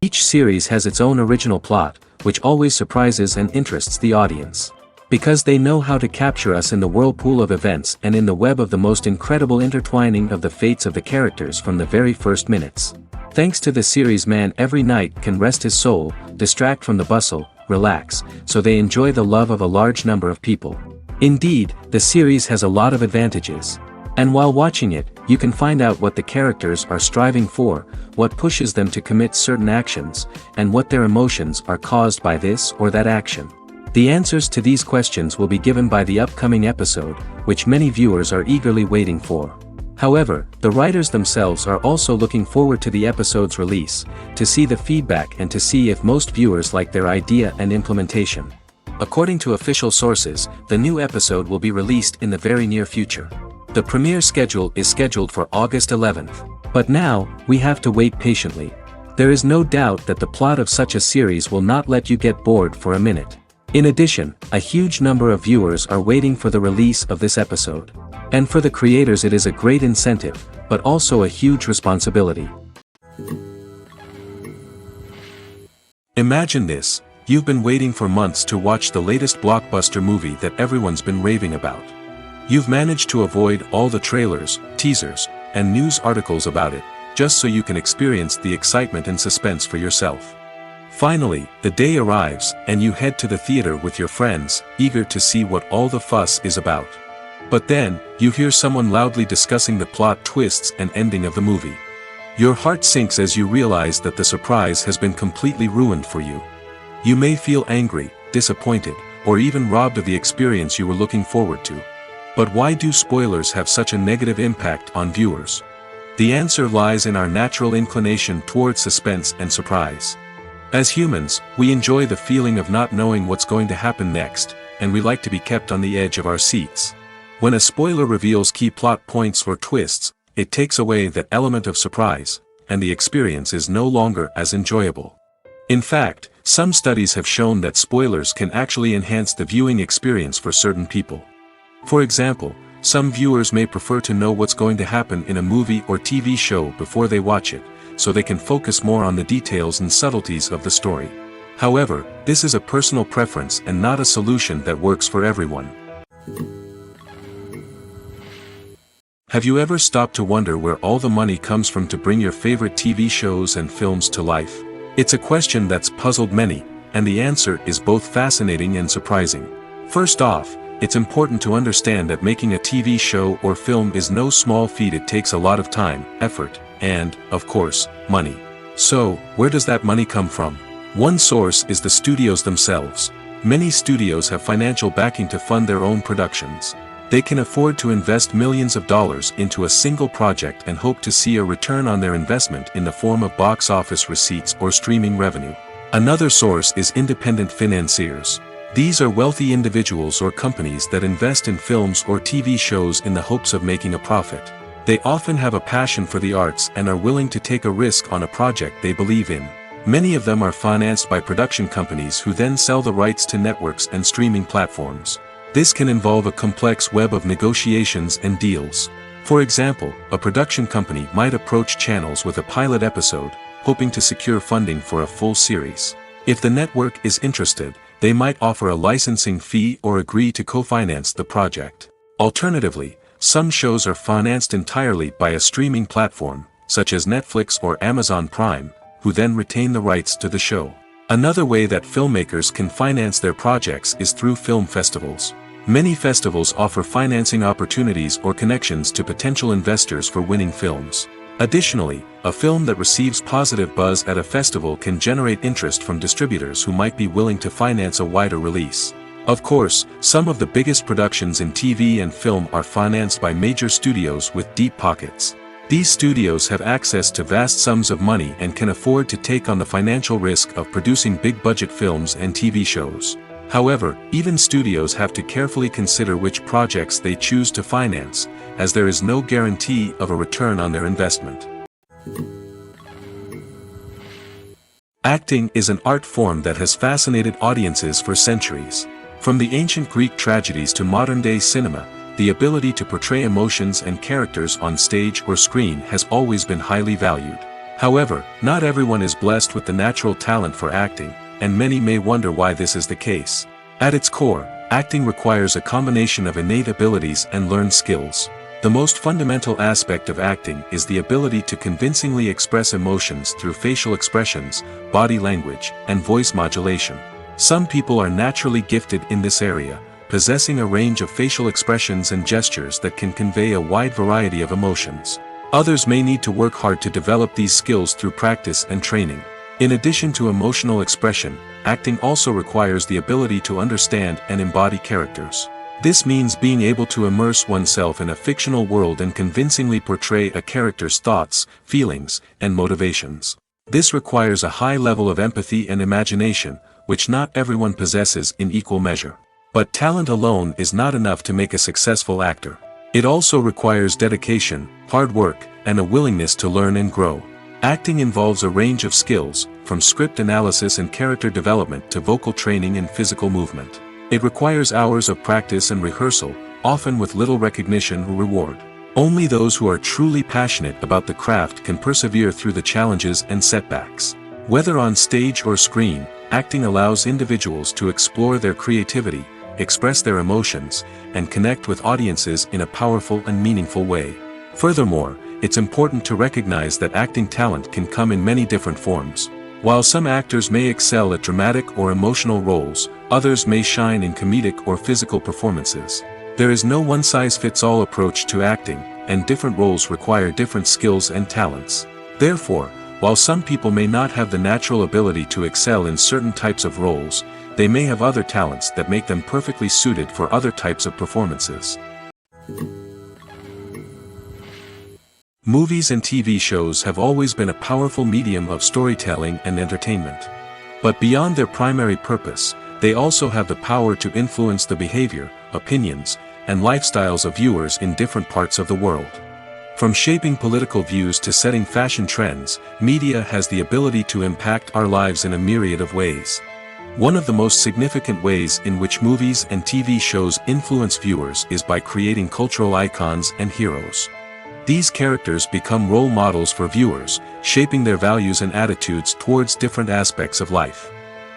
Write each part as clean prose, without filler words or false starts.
Each series has its own original plot, which always surprises and interests the audience. Because they know how to capture us in the whirlpool of events and in the web of the most incredible intertwining of the fates of the characters from the very first minutes. Thanks to the series, man every night can rest his soul, distract from the bustle, relax, so they enjoy the love of a large number of people. Indeed, the series has a lot of advantages. And while watching it, you can find out what the characters are striving for, what pushes them to commit certain actions, and what their emotions are caused by this or that action. The answers to these questions will be given by the upcoming episode, which many viewers are eagerly waiting for. However, the writers themselves are also looking forward to the episode's release, to see the feedback and to see if most viewers like their idea and implementation. According to official sources, the new episode will be released in the very near future. The premiere schedule is scheduled for August 11th. But now, we have to wait patiently. There is no doubt that the plot of such a series will not let you get bored for a minute. In addition, a huge number of viewers are waiting for the release of this episode. And for the creators it is a great incentive, but also a huge responsibility. Imagine this, you've been waiting for months to watch the latest blockbuster movie that everyone's been raving about. You've managed to avoid all the trailers, teasers, and news articles about it, just so you can experience the excitement and suspense for yourself. Finally, the day arrives, and you head to the theater with your friends, eager to see what all the fuss is about. But then, you hear someone loudly discussing the plot twists and ending of the movie. Your heart sinks as you realize that the surprise has been completely ruined for you. You may feel angry, disappointed, or even robbed of the experience you were looking forward to. But why do spoilers have such a negative impact on viewers? The answer lies in our natural inclination towards suspense and surprise. As humans, we enjoy the feeling of not knowing what's going to happen next, and we like to be kept on the edge of our seats. When a spoiler reveals key plot points or twists, it takes away that element of surprise, and the experience is no longer as enjoyable. In fact, some studies have shown that spoilers can actually enhance the viewing experience for certain people. For example, some viewers may prefer to know what's going to happen in a movie or TV show before they watch it, so they can focus more on the details and subtleties of the story. However, this is a personal preference and not a solution that works for everyone. Have you ever stopped to wonder where all the money comes from to bring your favorite TV shows and films to life? It's a question that's puzzled many, and the answer is both fascinating and surprising. First off, it's important to understand that making a TV show or film is no small feat. It takes a lot of time, effort, and, of course, money. So, where does that money come from? One source is the studios themselves. Many studios have financial backing to fund their own productions. They can afford to invest millions of dollars into a single project and hope to see a return on their investment in the form of box office receipts or streaming revenue. Another source is independent financiers. These are wealthy individuals or companies that invest in films or TV shows in the hopes of making a profit. They often have a passion for the arts and are willing to take a risk on a project they believe in. Many of them are financed by production companies who then sell the rights to networks and streaming platforms. This can involve a complex web of negotiations and deals. For example, a production company might approach channels with a pilot episode, hoping to secure funding for a full series. If the network is interested, they might offer a licensing fee or agree to co-finance the project. Alternatively, some shows are financed entirely by a streaming platform, such as Netflix or Amazon Prime, who then retain the rights to the show. Another way that filmmakers can finance their projects is through film festivals. Many festivals offer financing opportunities or connections to potential investors for winning films. Additionally, a film that receives positive buzz at a festival can generate interest from distributors who might be willing to finance a wider release. Of course, some of the biggest productions in TV and film are financed by major studios with deep pockets. These studios have access to vast sums of money and can afford to take on the financial risk of producing big-budget films and TV shows. However, even studios have to carefully consider which projects they choose to finance, as there is no guarantee of a return on their investment. Acting is an art form that has fascinated audiences for centuries. From the ancient Greek tragedies to modern-day cinema, the ability to portray emotions and characters on stage or screen has always been highly valued. However, not everyone is blessed with the natural talent for acting, and many may wonder why this is the case. At its core, acting requires a combination of innate abilities and learned skills. The most fundamental aspect of acting is the ability to convincingly express emotions through facial expressions, body language, and voice modulation. Some people are naturally gifted in this area, possessing a range of facial expressions and gestures that can convey a wide variety of emotions. Others may need to work hard to develop these skills through practice and training. In addition to emotional expression, acting also requires the ability to understand and embody characters. This means being able to immerse oneself in a fictional world and convincingly portray a character's thoughts, feelings, and motivations. This requires a high level of empathy and imagination, which not everyone possesses in equal measure. But talent alone is not enough to make a successful actor. It also requires dedication, hard work, and a willingness to learn and grow. Acting involves a range of skills, from script analysis and character development to vocal training and physical movement. It requires hours of practice and rehearsal, often with little recognition or reward. Only those who are truly passionate about the craft can persevere through the challenges and setbacks. Whether on stage or screen, acting allows individuals to explore their creativity, express their emotions, and connect with audiences in a powerful and meaningful way. Furthermore, it's important to recognize that acting talent can come in many different forms. While some actors may excel at dramatic or emotional roles, others may shine in comedic or physical performances. There is no one-size-fits-all approach to acting, and different roles require different skills and talents. Therefore, while some people may not have the natural ability to excel in certain types of roles, they may have other talents that make them perfectly suited for other types of performances. Movies and TV shows have always been a powerful medium of storytelling and entertainment. But beyond their primary purpose, they also have the power to influence the behavior, opinions, and lifestyles of viewers in different parts of the world. From shaping political views to setting fashion trends, media has the ability to impact our lives in a myriad of ways. One of the most significant ways in which movies and TV shows influence viewers is by creating cultural icons and heroes. These characters become role models for viewers, shaping their values and attitudes towards different aspects of life.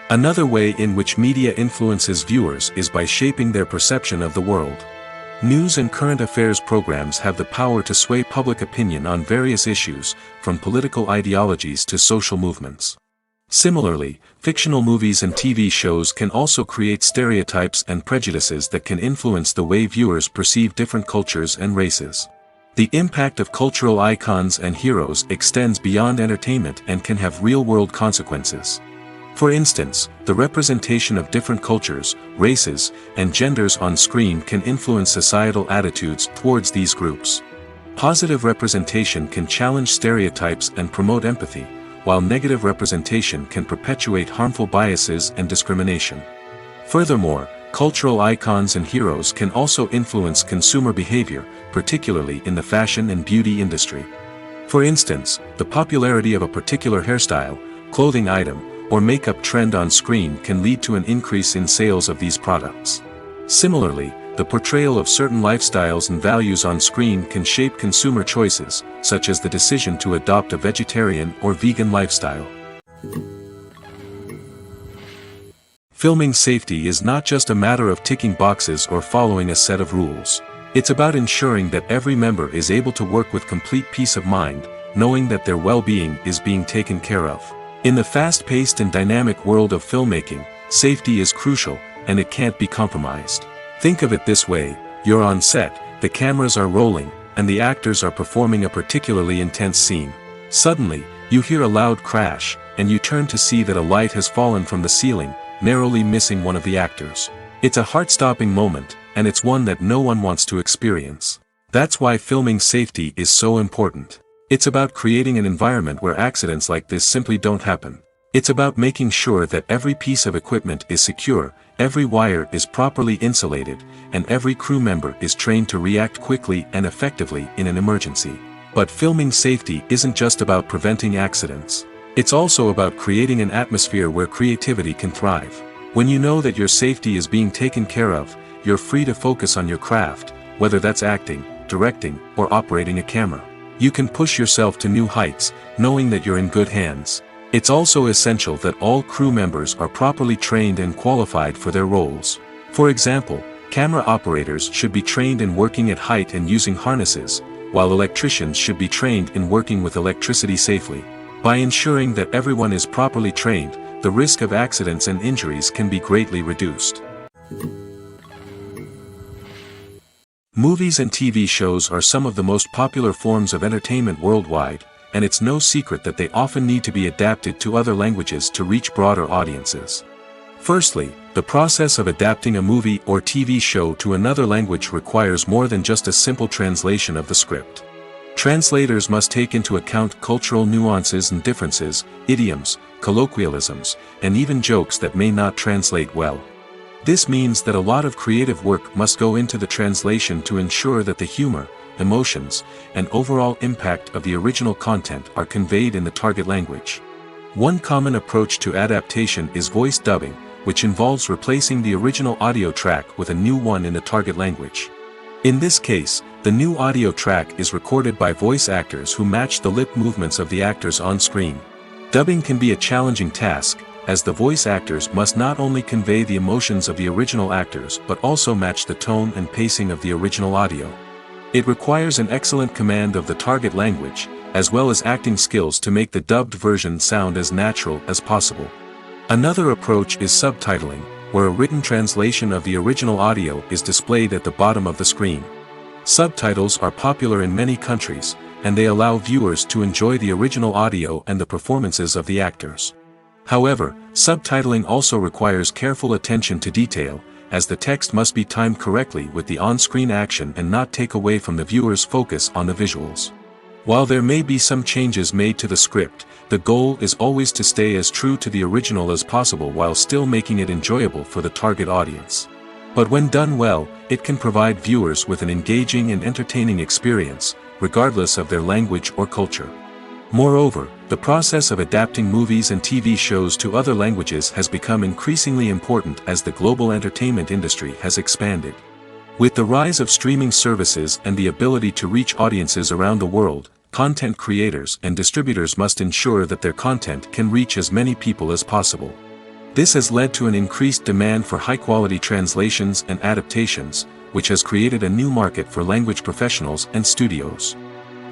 Another way in which media influences viewers is by shaping their perception of the world. News and current affairs programs have the power to sway public opinion on various issues, from political ideologies to social movements. Similarly, fictional movies and TV shows can also create stereotypes and prejudices that can influence the way viewers perceive different cultures and races. The impact of cultural icons and heroes extends beyond entertainment and can have real-world consequences. For instance, the representation of different cultures, races, and genders on screen can influence societal attitudes towards these groups. Positive representation can challenge stereotypes and promote empathy, while negative representation can perpetuate harmful biases and discrimination. Furthermore, cultural icons and heroes can also influence consumer behavior, particularly in the fashion and beauty industry. For instance, the popularity of a particular hairstyle, clothing item, or makeup trend on screen can lead to an increase in sales of these products. Similarly, the portrayal of certain lifestyles and values on screen can shape consumer choices, such as the decision to adopt a vegetarian or vegan lifestyle. Filming safety is not just a matter of ticking boxes or following a set of rules. It's about ensuring that every member is able to work with complete peace of mind, knowing that their well-being is being taken care of. In the fast-paced and dynamic world of filmmaking, safety is crucial, and it can't be compromised. Think of it this way: you're on set, the cameras are rolling, and the actors are performing a particularly intense scene. Suddenly, you hear a loud crash, and you turn to see that a light has fallen from the ceiling, narrowly missing one of the actors. It's a heart-stopping moment, and it's one that no one wants to experience. That's why filming safety is so important. It's about creating an environment where accidents like this simply don't happen. It's about making sure that every piece of equipment is secure, every wire is properly insulated, and every crew member is trained to react quickly and effectively in an emergency. But filming safety isn't just about preventing accidents. It's also about creating an atmosphere where creativity can thrive. When you know that your safety is being taken care of, you're free to focus on your craft, whether that's acting, directing, or operating a camera. You can push yourself to new heights, knowing that you're in good hands. It's also essential that all crew members are properly trained and qualified for their roles. For example, camera operators should be trained in working at height and using harnesses, while electricians should be trained in working with electricity safely. By ensuring that everyone is properly trained, the risk of accidents and injuries can be greatly reduced. Movies and TV shows are some of the most popular forms of entertainment worldwide, and it's no secret that they often need to be adapted to other languages to reach broader audiences. Firstly, the process of adapting a movie or TV show to another language requires more than just a simple translation of the script. Translators must take into account cultural nuances and differences, idioms, colloquialisms, and even jokes that may not translate well. This means that a lot of creative work must go into the translation to ensure that the humor, emotions, and overall impact of the original content are conveyed in the target language. One common approach to adaptation is voice dubbing, which involves replacing the original audio track with a new one in the target language. In this case, the new audio track is recorded by voice actors who match the lip movements of the actors on screen. Dubbing can be a challenging task, as the voice actors must not only convey the emotions of the original actors but also match the tone and pacing of the original audio. It requires an excellent command of the target language, as well as acting skills to make the dubbed version sound as natural as possible. Another approach is subtitling, where a written translation of the original audio is displayed at the bottom of the screen. Subtitles are popular in many countries, and they allow viewers to enjoy the original audio and the performances of the actors. However, subtitling also requires careful attention to detail, as the text must be timed correctly with the on-screen action and not take away from the viewer's focus on the visuals. While there may be some changes made to the script, the goal is always to stay as true to the original as possible while still making it enjoyable for the target audience. But when done well, it can provide viewers with an engaging and entertaining experience, regardless of their language or culture. Moreover, the process of adapting movies and TV shows to other languages has become increasingly important as the global entertainment industry has expanded. With the rise of streaming services and the ability to reach audiences around the world, content creators and distributors must ensure that their content can reach as many people as possible. This has led to an increased demand for high-quality translations and adaptations, which has created a new market for language professionals and studios.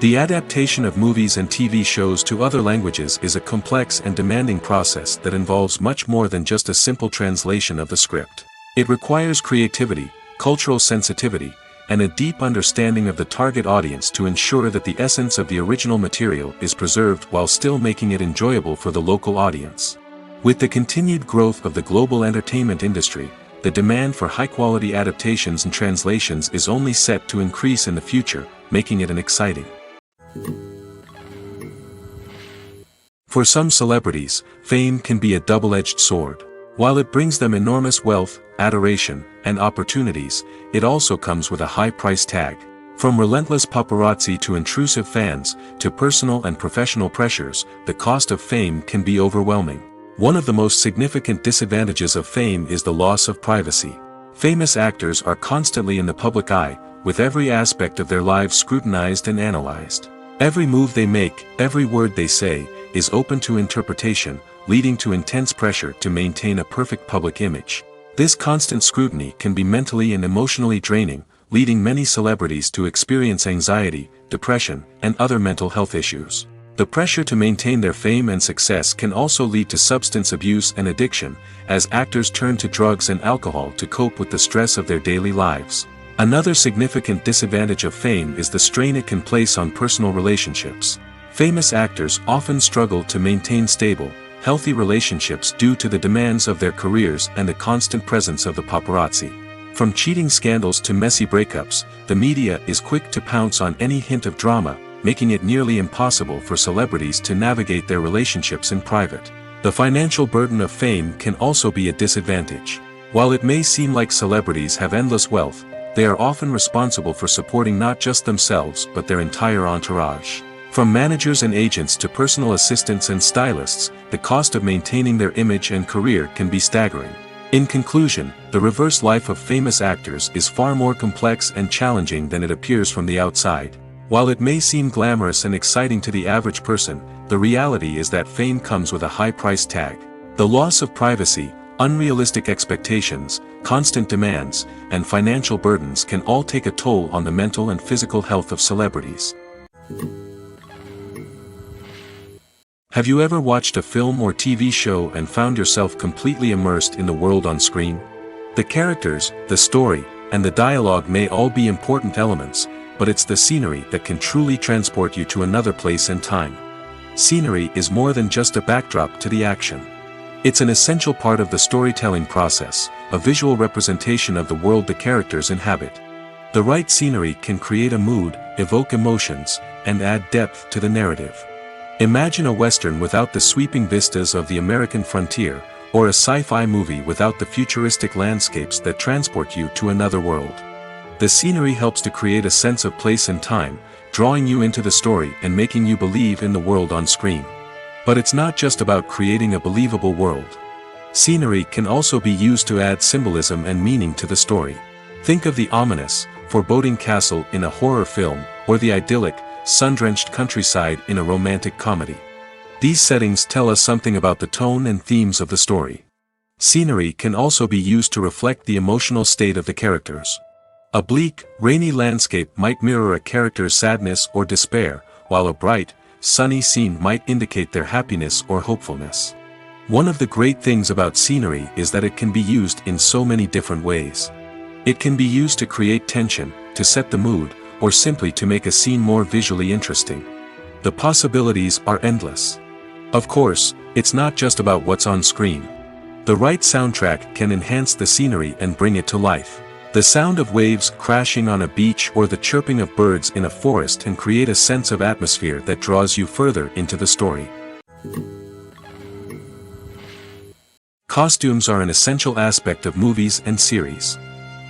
The adaptation of movies and TV shows to other languages is a complex and demanding process that involves much more than just a simple translation of the script. It requires creativity, cultural sensitivity, and a deep understanding of the target audience to ensure that the essence of the original material is preserved while still making it enjoyable for the local audience. With the continued growth of the global entertainment industry, the demand for high-quality adaptations and translations is only set to increase in the future, making it an exciting. For some celebrities, fame can be a double-edged sword. While it brings them enormous wealth, adoration, and opportunities, it also comes with a high price tag. From relentless paparazzi to intrusive fans, to personal and professional pressures, the cost of fame can be overwhelming. One of the most significant disadvantages of fame is the loss of privacy. Famous actors are constantly in the public eye, with every aspect of their lives scrutinized and analyzed. Every move they make, every word they say, is open to interpretation, leading to intense pressure to maintain a perfect public image. This constant scrutiny can be mentally and emotionally draining, leading many celebrities to experience anxiety, depression, and other mental health issues. The pressure to maintain their fame and success can also lead to substance abuse and addiction, as actors turn to drugs and alcohol to cope with the stress of their daily lives. Another significant disadvantage of fame is the strain it can place on personal relationships. Famous actors often struggle to maintain stable, healthy relationships due to the demands of their careers and the constant presence of the paparazzi. From cheating scandals to messy breakups, the media is quick to pounce on any hint of drama, making it nearly impossible for celebrities to navigate their relationships in private. The financial burden of fame can also be a disadvantage. While it may seem like celebrities have endless wealth, they are often responsible for supporting not just themselves but their entire entourage. From managers and agents to personal assistants and stylists, the cost of maintaining their image and career can be staggering. In conclusion, the reverse life of famous actors is far more complex and challenging than it appears from the outside. While it may seem glamorous and exciting to the average person, the reality is that fame comes with a high price tag. The loss of privacy, unrealistic expectations, constant demands, and financial burdens can all take a toll on the mental and physical health of celebrities. Have you ever watched a film or TV show and found yourself completely immersed in the world on screen? The characters, the story, and the dialogue may all be important elements, but it's the scenery that can truly transport you to another place and time. Scenery is more than just a backdrop to the action. It's an essential part of the storytelling process, a visual representation of the world the characters inhabit. The right scenery can create a mood, evoke emotions, and add depth to the narrative. Imagine a Western without the sweeping vistas of the American frontier, or a sci-fi movie without the futuristic landscapes that transport you to another world. The scenery helps to create a sense of place and time, drawing you into the story and making you believe in the world on screen. But it's not just about creating a believable world. Scenery can also be used to add symbolism and meaning to the story. Think of the ominous, foreboding castle in a horror film, or the idyllic, sun-drenched countryside in a romantic comedy. These settings tell us something about the tone and themes of the story. Scenery can also be used to reflect the emotional state of the characters. A bleak, rainy landscape might mirror a character's sadness or despair, while a bright, sunny scene might indicate their happiness or hopefulness. One of the great things about scenery is that it can be used in so many different ways. It can be used to create tension, to set the mood, or simply to make a scene more visually interesting. The possibilities are endless. Of course, it's not just about what's on screen. The right soundtrack can enhance the scenery and bring it to life. The sound of waves crashing on a beach or the chirping of birds in a forest can create a sense of atmosphere that draws you further into the story. Costumes are an essential aspect of movies and series.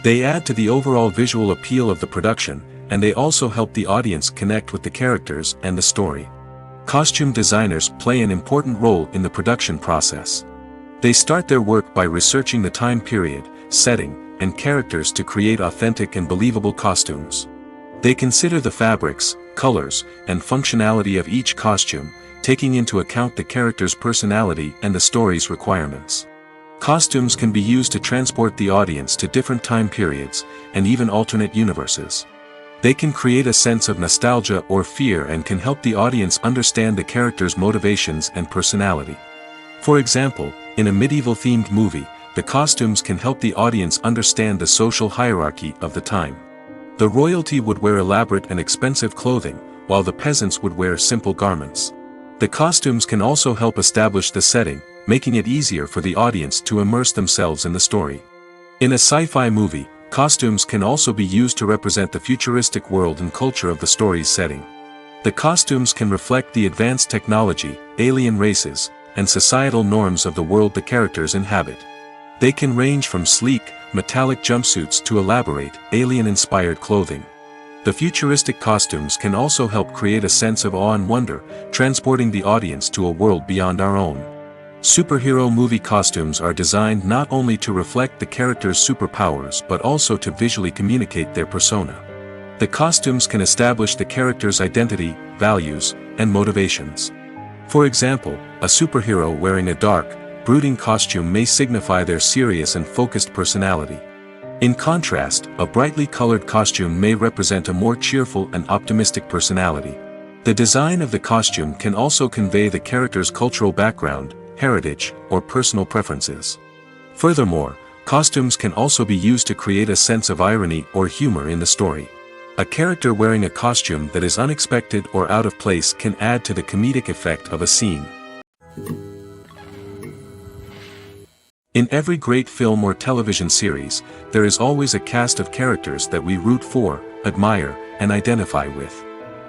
They add to the overall visual appeal of the production, and they also help the audience connect with the characters and the story. Costume designers play an important role in the production process. They start their work by researching the time period, setting, and characters to create authentic and believable costumes. They consider the fabrics, colors, and functionality of each costume, taking into account the character's personality and the story's requirements. Costumes can be used to transport the audience to different time periods, and even alternate universes. They can create a sense of nostalgia or fear and can help the audience understand the character's motivations and personality. For example, in a medieval-themed movie, the costumes can help the audience understand the social hierarchy of the time. The royalty would wear elaborate and expensive clothing, while the peasants would wear simple garments. The costumes can also help establish the setting, making it easier for the audience to immerse themselves in the story. In a sci-fi movie, costumes can also be used to represent the futuristic world and culture of the story's setting. The costumes can reflect the advanced technology, alien races, and societal norms of the world the characters inhabit. They can range from sleek, metallic jumpsuits to elaborate, alien-inspired clothing. The futuristic costumes can also help create a sense of awe and wonder, transporting the audience to a world beyond our own. Superhero movie costumes are designed not only to reflect the character's superpowers but also to visually communicate their persona. The costumes can establish the character's identity, values, and motivations. For example, a superhero wearing a dark, brooding costume may signify their serious and focused personality. In contrast, a brightly colored costume may represent a more cheerful and optimistic personality. The design of the costume can also convey the character's cultural background, heritage, or personal preferences. Furthermore, costumes can also be used to create a sense of irony or humor in the story. A character wearing a costume that is unexpected or out of place can add to the comedic effect of a scene. In every great film or television series, there is always a cast of characters that we root for, admire, and identify with.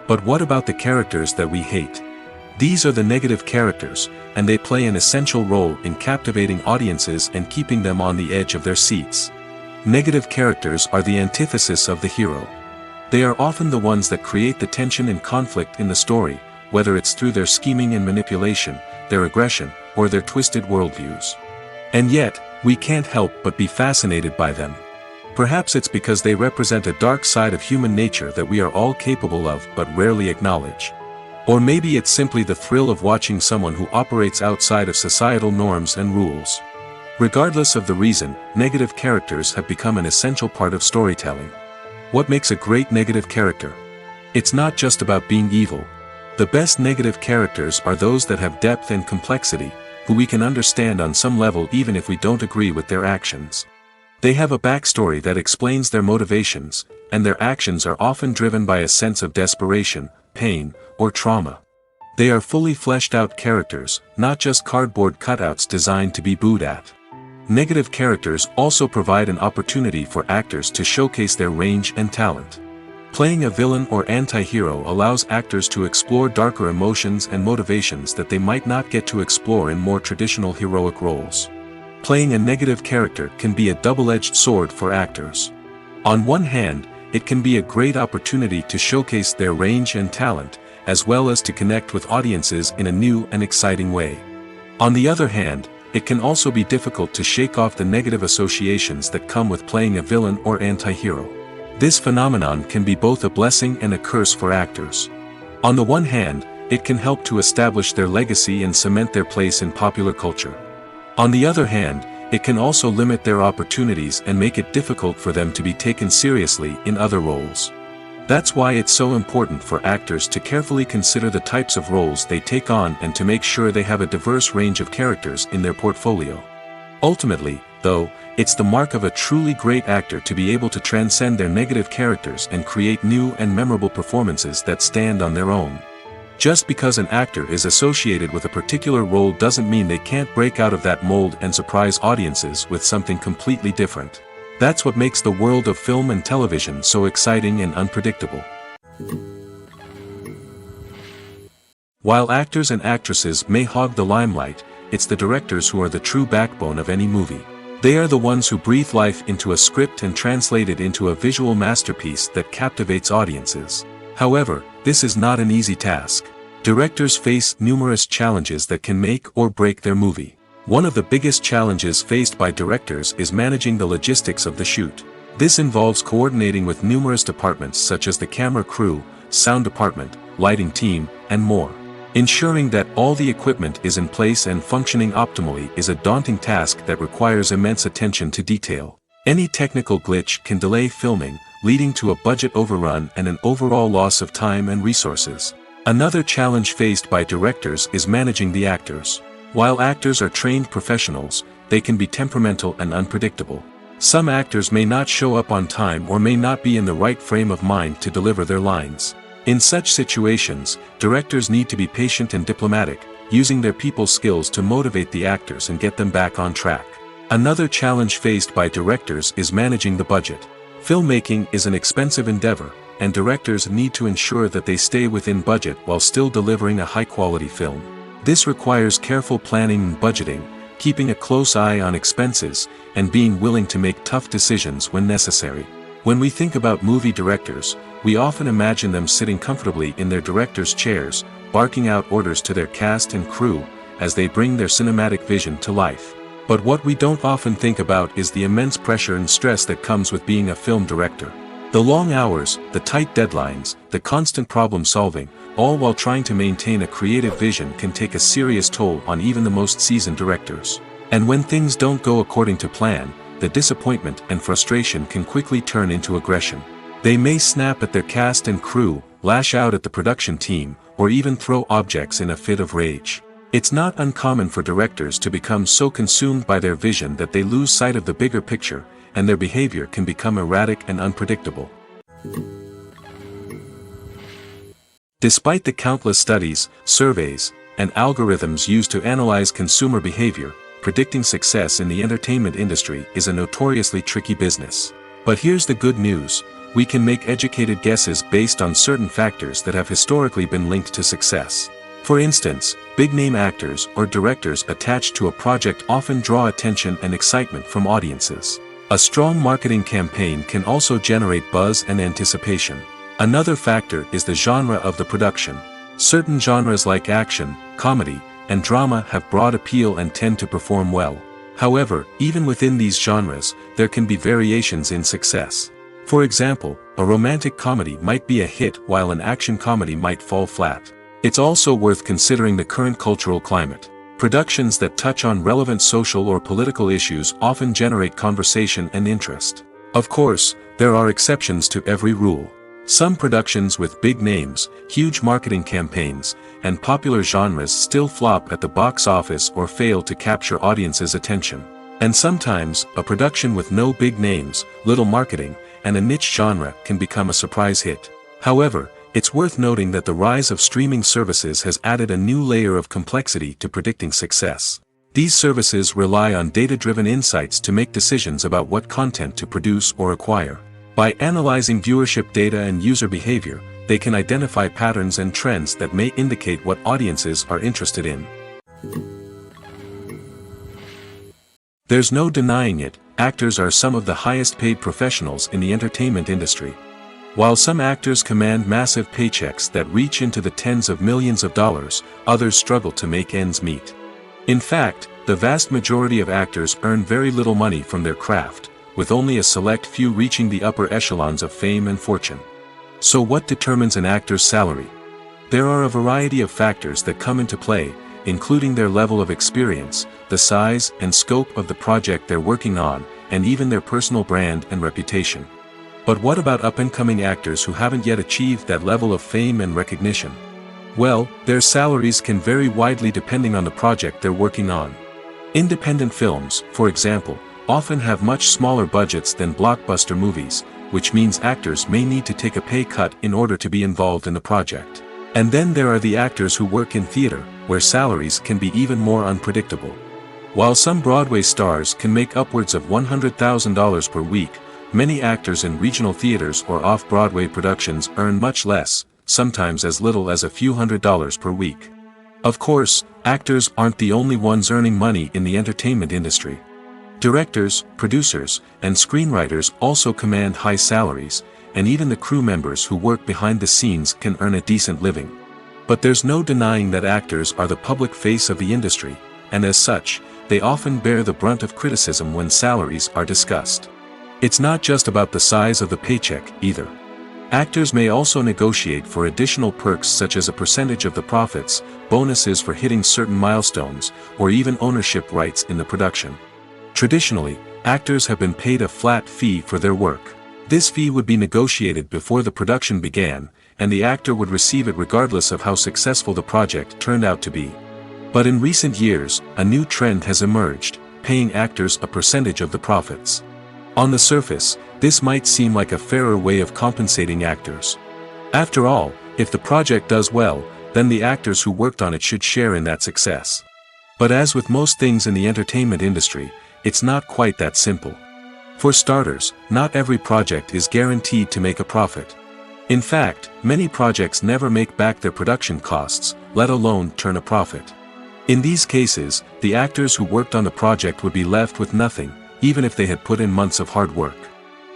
But what about the characters that we hate? These are the negative characters, and they play an essential role in captivating audiences and keeping them on the edge of their seats. Negative characters are the antithesis of the hero. They are often the ones that create the tension and conflict in the story, whether it's through their scheming and manipulation, their aggression, or their twisted worldviews. And yet, we can't help but be fascinated by them. Perhaps it's because they represent a dark side of human nature that we are all capable of but rarely acknowledge. Or maybe it's simply the thrill of watching someone who operates outside of societal norms and rules. Regardless of the reason, negative characters have become an essential part of storytelling. What makes a great negative character? It's not just about being evil. The best negative characters are those that have depth and complexity, who we can understand on some level even if we don't agree with their actions. They have a backstory that explains their motivations, and their actions are often driven by a sense of desperation, pain, or trauma. They are fully fleshed out characters, not just cardboard cutouts designed to be booed at. Negative characters also provide an opportunity for actors to showcase their range and talent. Playing a villain or anti-hero allows actors to explore darker emotions and motivations that they might not get to explore in more traditional heroic roles. Playing a negative character can be a double-edged sword for actors. On one hand, it can be a great opportunity to showcase their range and talent, as well as to connect with audiences in a new and exciting way. On the other hand, it can also be difficult to shake off the negative associations that come with playing a villain or anti-hero. This phenomenon can be both a blessing and a curse for actors. On the one hand, it can help to establish their legacy and cement their place in popular culture. On the other hand, it can also limit their opportunities and make it difficult for them to be taken seriously in other roles. That's why it's so important for actors to carefully consider the types of roles they take on and to make sure they have a diverse range of characters in their portfolio. Ultimately, though, it's the mark of a truly great actor to be able to transcend their negative characters and create new and memorable performances that stand on their own. Just because an actor is associated with a particular role doesn't mean they can't break out of that mold and surprise audiences with something completely different. That's what makes the world of film and television so exciting and unpredictable. While actors and actresses may hog the limelight, it's the directors who are the true backbone of any movie. They are the ones who breathe life into a script and translate it into a visual masterpiece that captivates audiences. However, this is not an easy task. Directors face numerous challenges that can make or break their movie. One of the biggest challenges faced by directors is managing the logistics of the shoot. This involves coordinating with numerous departments such as the camera crew, sound department, lighting team, and more. Ensuring that all the equipment is in place and functioning optimally is a daunting task that requires immense attention to detail. Any technical glitch can delay filming, leading to a budget overrun and an overall loss of time and resources. Another challenge faced by directors is managing the actors. While actors are trained professionals, they can be temperamental and unpredictable. Some actors may not show up on time or may not be in the right frame of mind to deliver their lines. In such situations, directors need to be patient and diplomatic, using their people skills to motivate the actors and get them back on track. Another challenge faced by directors is managing the budget. Filmmaking is an expensive endeavor, and directors need to ensure that they stay within budget while still delivering a high-quality film. This requires careful planning and budgeting, keeping a close eye on expenses, and being willing to make tough decisions when necessary. When we think about movie directors, we often imagine them sitting comfortably in their director's chairs, barking out orders to their cast and crew, as they bring their cinematic vision to life. But what we don't often think about is the immense pressure and stress that comes with being a film director. The long hours, the tight deadlines, the constant problem solving, all while trying to maintain a creative vision can take a serious toll on even the most seasoned directors. And when things don't go according to plan, the disappointment and frustration can quickly turn into aggression. They may snap at their cast and crew, lash out at the production team, or even throw objects in a fit of rage. It's not uncommon for directors to become so consumed by their vision that they lose sight of the bigger picture, and their behavior can become erratic and unpredictable. Despite the countless studies, surveys, and algorithms used to analyze consumer behavior, predicting success in the entertainment industry is a notoriously tricky business. But here's the good news: we can make educated guesses based on certain factors that have historically been linked to success. For instance, big-name actors or directors attached to a project often draw attention and excitement from audiences. A strong marketing campaign can also generate buzz and anticipation. Another factor is the genre of the production. Certain genres like action, comedy, and drama have broad appeal and tend to perform well. However, even within these genres, there can be variations in success. For example, a romantic comedy might be a hit while an action comedy might fall flat. It's also worth considering the current cultural climate. Productions that touch on relevant social or political issues often generate conversation and interest. Of course, there are exceptions to every rule. Some productions with big names, huge marketing campaigns, and popular genres still flop at the box office or fail to capture audiences' attention. And sometimes, a production with no big names, little marketing, and a niche genre can become a surprise hit. However, it's worth noting that the rise of streaming services has added a new layer of complexity to predicting success. These services rely on data-driven insights to make decisions about what content to produce or acquire. By analyzing viewership data and user behavior, they can identify patterns and trends that may indicate what audiences are interested in. There's no denying it, actors are some of the highest-paid professionals in the entertainment industry. While some actors command massive paychecks that reach into the tens of millions of dollars, others struggle to make ends meet. In fact, the vast majority of actors earn very little money from their craft, with only a select few reaching the upper echelons of fame and fortune. So what determines an actor's salary? There are a variety of factors that come into play, including their level of experience, the size and scope of the project they're working on, and even their personal brand and reputation. But what about up-and-coming actors who haven't yet achieved that level of fame and recognition? Well, their salaries can vary widely depending on the project they're working on. Independent films, for example, often have much smaller budgets than blockbuster movies, which means actors may need to take a pay cut in order to be involved in the project. And then there are the actors who work in theater, where salaries can be even more unpredictable. While some Broadway stars can make upwards of $100,000 per week, many actors in regional theaters or off-Broadway productions earn much less, sometimes as little as a few $100s per week. Of course, actors aren't the only ones earning money in the entertainment industry. Directors, producers, and screenwriters also command high salaries, and even the crew members who work behind the scenes can earn a decent living. But there's no denying that actors are the public face of the industry, and as such, they often bear the brunt of criticism when salaries are discussed. It's not just about the size of the paycheck, either. Actors may also negotiate for additional perks such as a percentage of the profits, bonuses for hitting certain milestones, or even ownership rights in the production. Traditionally, actors have been paid a flat fee for their work. This fee would be negotiated before the production began, and the actor would receive it regardless of how successful the project turned out to be. But in recent years, a new trend has emerged, paying actors a percentage of the profits. On the surface, this might seem like a fairer way of compensating actors. After all, if the project does well, then the actors who worked on it should share in that success. But as with most things in the entertainment industry, it's not quite that simple. For starters, not every project is guaranteed to make a profit. In fact, many projects never make back their production costs, let alone turn a profit. In these cases, the actors who worked on the project would be left with nothing, even if they had put in months of hard work.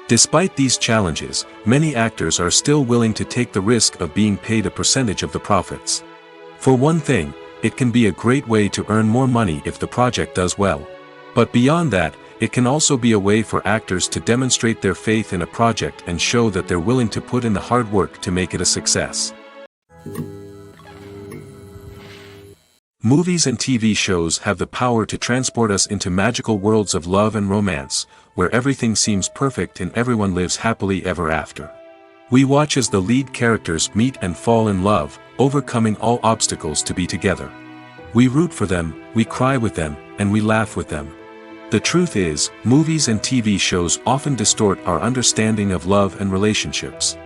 Despite these challenges, many actors are still willing to take the risk of being paid a percentage of the profits. For one thing, it can be a great way to earn more money if the project does well. But beyond that, it can also be a way for actors to demonstrate their faith in a project and show that they're willing to put in the hard work to make it a success. Movies and TV shows have the power to transport us into magical worlds of love and romance, where everything seems perfect and everyone lives happily ever after. We watch as the lead characters meet and fall in love, overcoming all obstacles to be together. We root for them, we cry with them, and we laugh with them. The truth is, movies and TV shows often distort our understanding of love and relationships.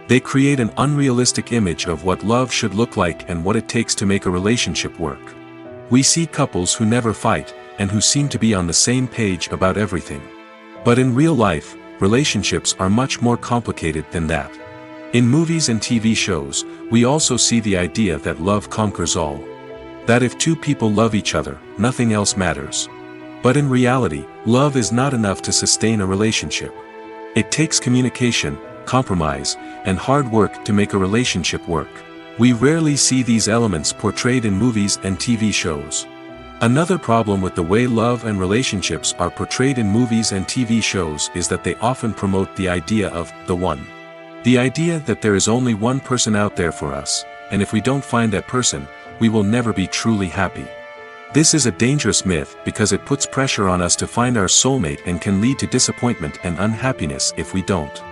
They create an unrealistic image of what love should look like and what it takes to make a relationship work. We see couples who never fight, and who seem to be on the same page about everything. But in real life, relationships are much more complicated than that. In movies and TV shows, we also see the idea that love conquers all. That if two people love each other, nothing else matters. But in reality, love is not enough to sustain a relationship. It takes communication, compromise, and hard work to make a relationship work. We rarely see these elements portrayed in movies and TV shows. Another problem with the way love and relationships are portrayed in movies and TV shows is that they often promote the idea of the one. The idea that there is only one person out there for us, and if we don't find that person, we will never be truly happy. This is a dangerous myth because it puts pressure on us to find our soulmate and can lead to disappointment and unhappiness if we don't.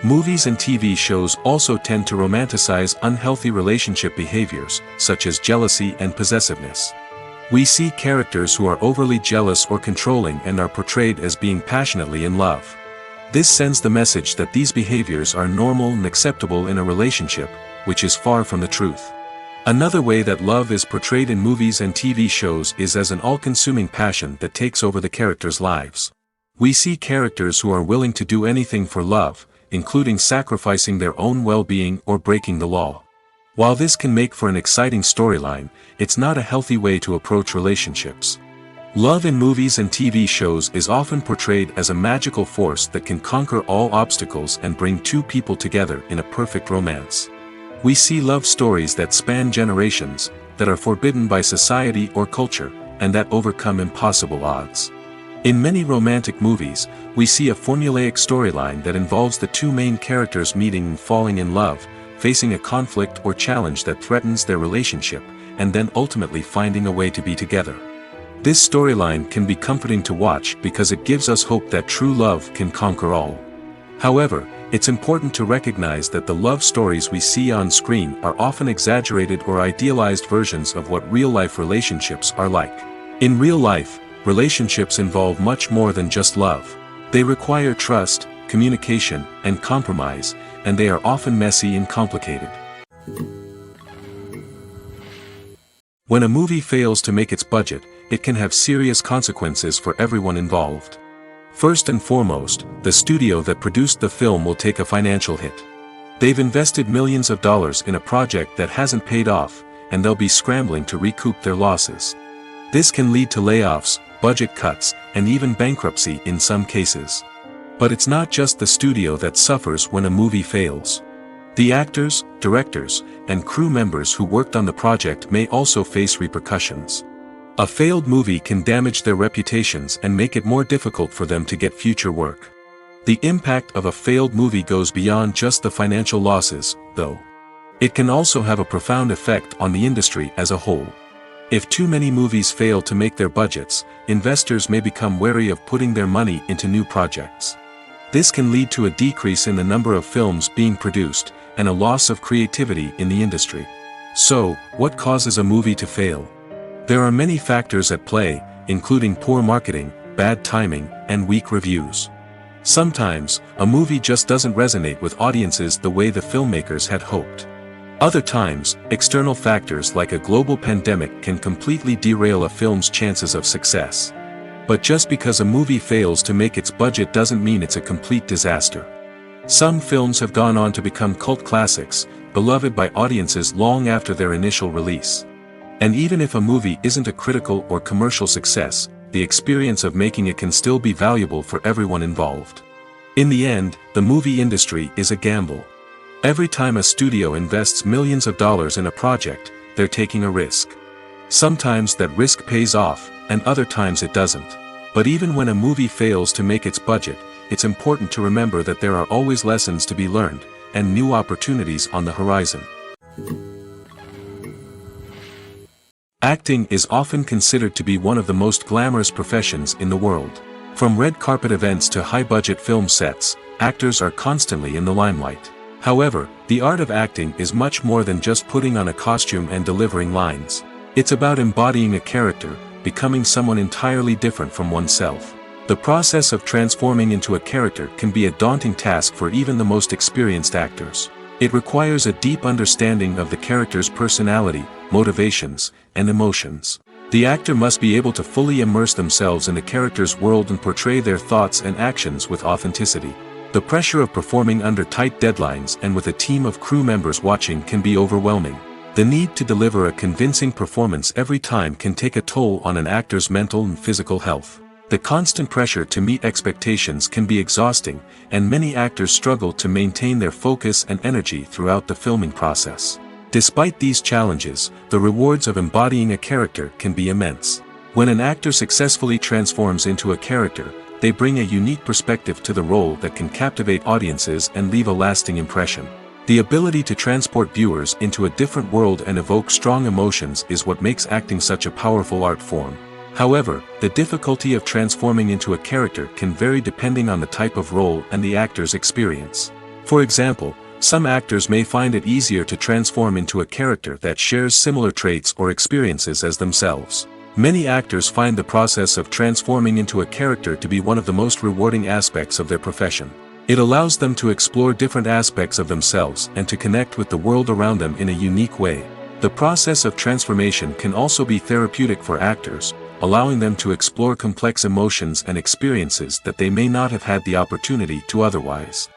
Movies and TV shows also tend to romanticize unhealthy relationship behaviors, such as jealousy and possessiveness. We see characters who are overly jealous or controlling and are portrayed as being passionately in love. This sends the message that these behaviors are normal and acceptable in a relationship, which is far from the truth. Another way that love is portrayed in movies and TV shows is as an all-consuming passion that takes over the characters' lives. We see characters who are willing to do anything for love, including sacrificing their own well-being or breaking the law. While this can make for an exciting storyline, it's not a healthy way to approach relationships. Love in movies and TV shows is often portrayed as a magical force that can conquer all obstacles and bring two people together in a perfect romance. We see love stories that span generations, that are forbidden by society or culture, and that overcome impossible odds. In many romantic movies, we see a formulaic storyline that involves the two main characters meeting and falling in love, facing a conflict or challenge that threatens their relationship, and then ultimately finding a way to be together. This storyline can be comforting to watch because it gives us hope that true love can conquer all. However, it's important to recognize that the love stories we see on screen are often exaggerated or idealized versions of what real-life relationships are like. In real life, relationships involve much more than just love. They require trust, communication, and compromise, and they are often messy and complicated. When a movie fails to make its budget, it can have serious consequences for everyone involved. First and foremost, the studio that produced the film will take a financial hit. They've invested millions of dollars in a project that hasn't paid off, and they'll be scrambling to recoup their losses. This can lead to layoffs, budget cuts, and even bankruptcy in some cases. But it's not just the studio that suffers when a movie fails. The actors, directors, and crew members who worked on the project may also face repercussions. A failed movie can damage their reputations and make it more difficult for them to get future work. The impact of a failed movie goes beyond just the financial losses, though. It can also have a profound effect on the industry as a whole. If too many movies fail to make their budgets, investors may become wary of putting their money into new projects. This can lead to a decrease in the number of films being produced, and a loss of creativity in the industry. So, what causes a movie to fail? There are many factors at play, including poor marketing, bad timing, and weak reviews. Sometimes, a movie just doesn't resonate with audiences the way the filmmakers had hoped. Other times, external factors like a global pandemic can completely derail a film's chances of success. But just because a movie fails to make its budget doesn't mean it's a complete disaster. Some films have gone on to become cult classics, beloved by audiences long after their initial release. And even if a movie isn't a critical or commercial success, the experience of making it can still be valuable for everyone involved. In the end, the movie industry is a gamble. Every time a studio invests millions of dollars in a project, they're taking a risk. Sometimes that risk pays off, and other times it doesn't. But even when a movie fails to make its budget, it's important to remember that there are always lessons to be learned, and new opportunities on the horizon. Acting is often considered to be one of the most glamorous professions in the world. From red carpet events to high-budget film sets, actors are constantly in the limelight. However, the art of acting is much more than just putting on a costume and delivering lines. It's about embodying a character, becoming someone entirely different from oneself. The process of transforming into a character can be a daunting task for even the most experienced actors. It requires a deep understanding of the character's personality, motivations, and emotions. The actor must be able to fully immerse themselves in the character's world and portray their thoughts and actions with authenticity. The pressure of performing under tight deadlines and with a team of crew members watching can be overwhelming. The need to deliver a convincing performance every time can take a toll on an actor's mental and physical health. The constant pressure to meet expectations can be exhausting, and many actors struggle to maintain their focus and energy throughout the filming process. Despite these challenges, the rewards of embodying a character can be immense. When an actor successfully transforms into a character, they bring a unique perspective to the role that can captivate audiences and leave a lasting impression. The ability to transport viewers into a different world and evoke strong emotions is what makes acting such a powerful art form. However, the difficulty of transforming into a character can vary depending on the type of role and the actor's experience. For example, some actors may find it easier to transform into a character that shares similar traits or experiences as themselves. Many actors find the process of transforming into a character to be one of the most rewarding aspects of their profession. It allows them to explore different aspects of themselves and to connect with the world around them in a unique way. The process of transformation can also be therapeutic for actors, allowing them to explore complex emotions and experiences that they may not have had the opportunity to otherwise.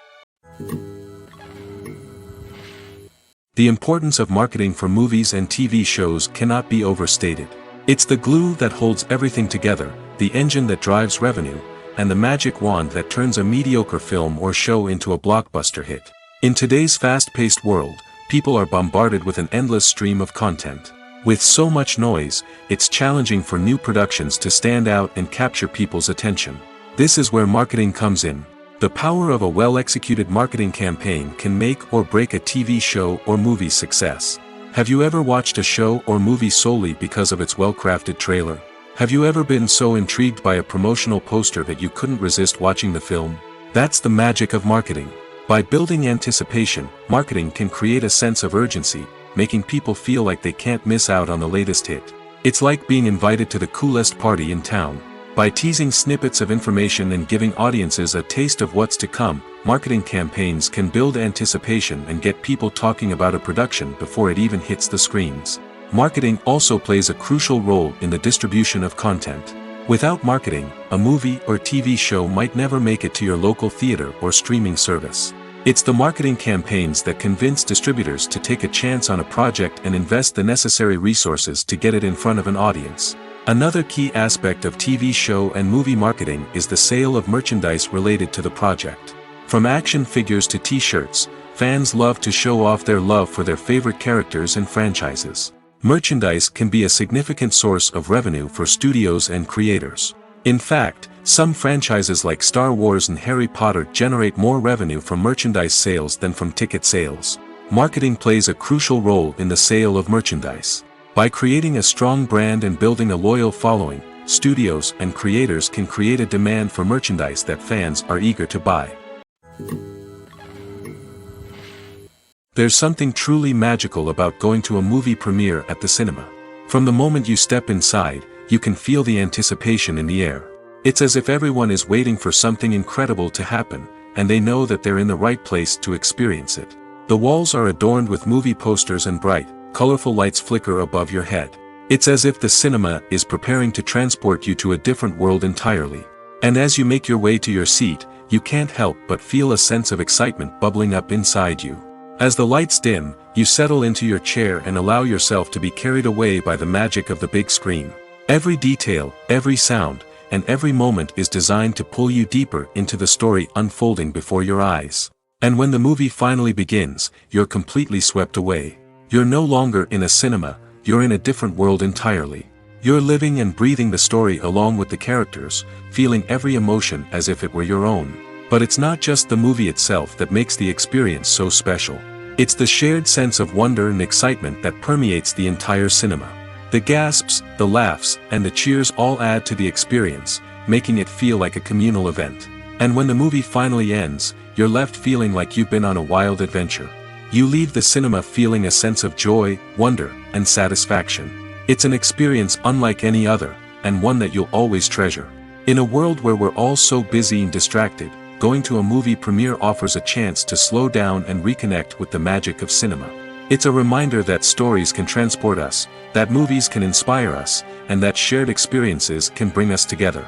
The importance of marketing for movies and TV shows cannot be overstated. It's the glue that holds everything together, the engine that drives revenue, and the magic wand that turns a mediocre film or show into a blockbuster hit. In today's fast-paced world, people are bombarded with an endless stream of content. With so much noise, it's challenging for new productions to stand out and capture people's attention. This is where marketing comes in. The power of a well-executed marketing campaign can make or break a TV show or movie's success. Have you ever watched a show or movie solely because of its well-crafted trailer? Have you ever been so intrigued by a promotional poster that you couldn't resist watching the film? That's the magic of marketing. By building anticipation, marketing can create a sense of urgency, making people feel like they can't miss out on the latest hit. It's like being invited to the coolest party in town. By teasing snippets of information and giving audiences a taste of what's to come, marketing campaigns can build anticipation and get people talking about a production before it even hits the screens. Marketing also plays a crucial role in the distribution of content. Without marketing, a movie or TV show might never make it to your local theater or streaming service. It's the marketing campaigns that convince distributors to take a chance on a project and invest the necessary resources to get it in front of an audience. Another key aspect of TV show and movie marketing is the sale of merchandise related to the project. From action figures to t-shirts, fans love to show off their love for their favorite characters and franchises. Merchandise can be a significant source of revenue for studios and creators. In fact, some franchises like Star Wars and Harry Potter generate more revenue from merchandise sales than from ticket sales. Marketing plays a crucial role in the sale of merchandise. By creating a strong brand and building a loyal following, studios and creators can create a demand for merchandise that fans are eager to buy. There's something truly magical about going to a movie premiere at the cinema. From the moment you step inside, you can feel the anticipation in the air. It's as if everyone is waiting for something incredible to happen, and they know that they're in the right place to experience it. The walls are adorned with movie posters and bright, colorful lights flicker above your head. It's as if the cinema is preparing to transport you to a different world entirely. And as you make your way to your seat, you can't help but feel a sense of excitement bubbling up inside you. As the lights dim, you settle into your chair and allow yourself to be carried away by the magic of the big screen. Every detail, every sound, and every moment is designed to pull you deeper into the story unfolding before your eyes. And when the movie finally begins, you're completely swept away. You're no longer in a cinema, you're in a different world entirely. You're living and breathing the story along with the characters, feeling every emotion as if it were your own. But it's not just the movie itself that makes the experience so special. It's the shared sense of wonder and excitement that permeates the entire cinema. The gasps, the laughs, and the cheers all add to the experience, making it feel like a communal event. And when the movie finally ends, you're left feeling like you've been on a wild adventure. You leave the cinema feeling a sense of joy, wonder, and satisfaction. It's an experience unlike any other, and one that you'll always treasure. In a world where we're all so busy and distracted, going to a movie premiere offers a chance to slow down and reconnect with the magic of cinema. It's a reminder that stories can transport us, that movies can inspire us, and that shared experiences can bring us together.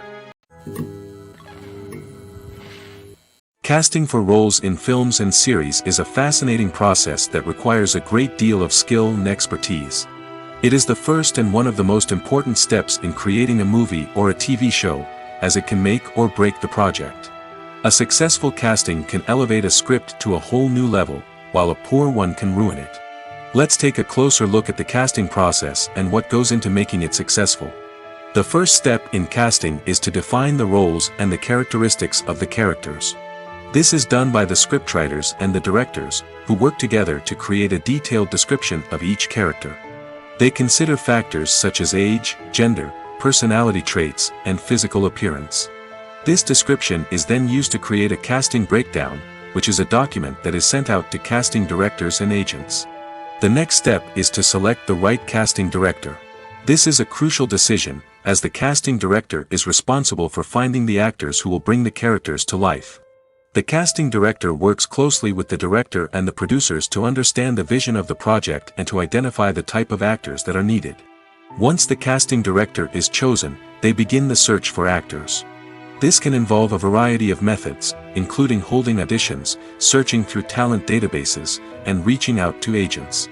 Casting for roles in films and series is a fascinating process that requires a great deal of skill and expertise. It is the first and one of the most important steps in creating a movie or a TV show, as it can make or break the project. A successful casting can elevate a script to a whole new level, while a poor one can ruin it. Let's take a closer look at the casting process and what goes into making it successful. The first step in casting is to define the roles and the characteristics of the characters. This is done by the scriptwriters and the directors, who work together to create a detailed description of each character. They consider factors such as age, gender, personality traits, and physical appearance. This description is then used to create a casting breakdown, which is a document that is sent out to casting directors and agents. The next step is to select the right casting director. This is a crucial decision, as the casting director is responsible for finding the actors who will bring the characters to life. The casting director works closely with the director and the producers to understand the vision of the project and to identify the type of actors that are needed. Once the casting director is chosen, they begin the search for actors. This can involve a variety of methods, including holding auditions, searching through talent databases, and reaching out to agents.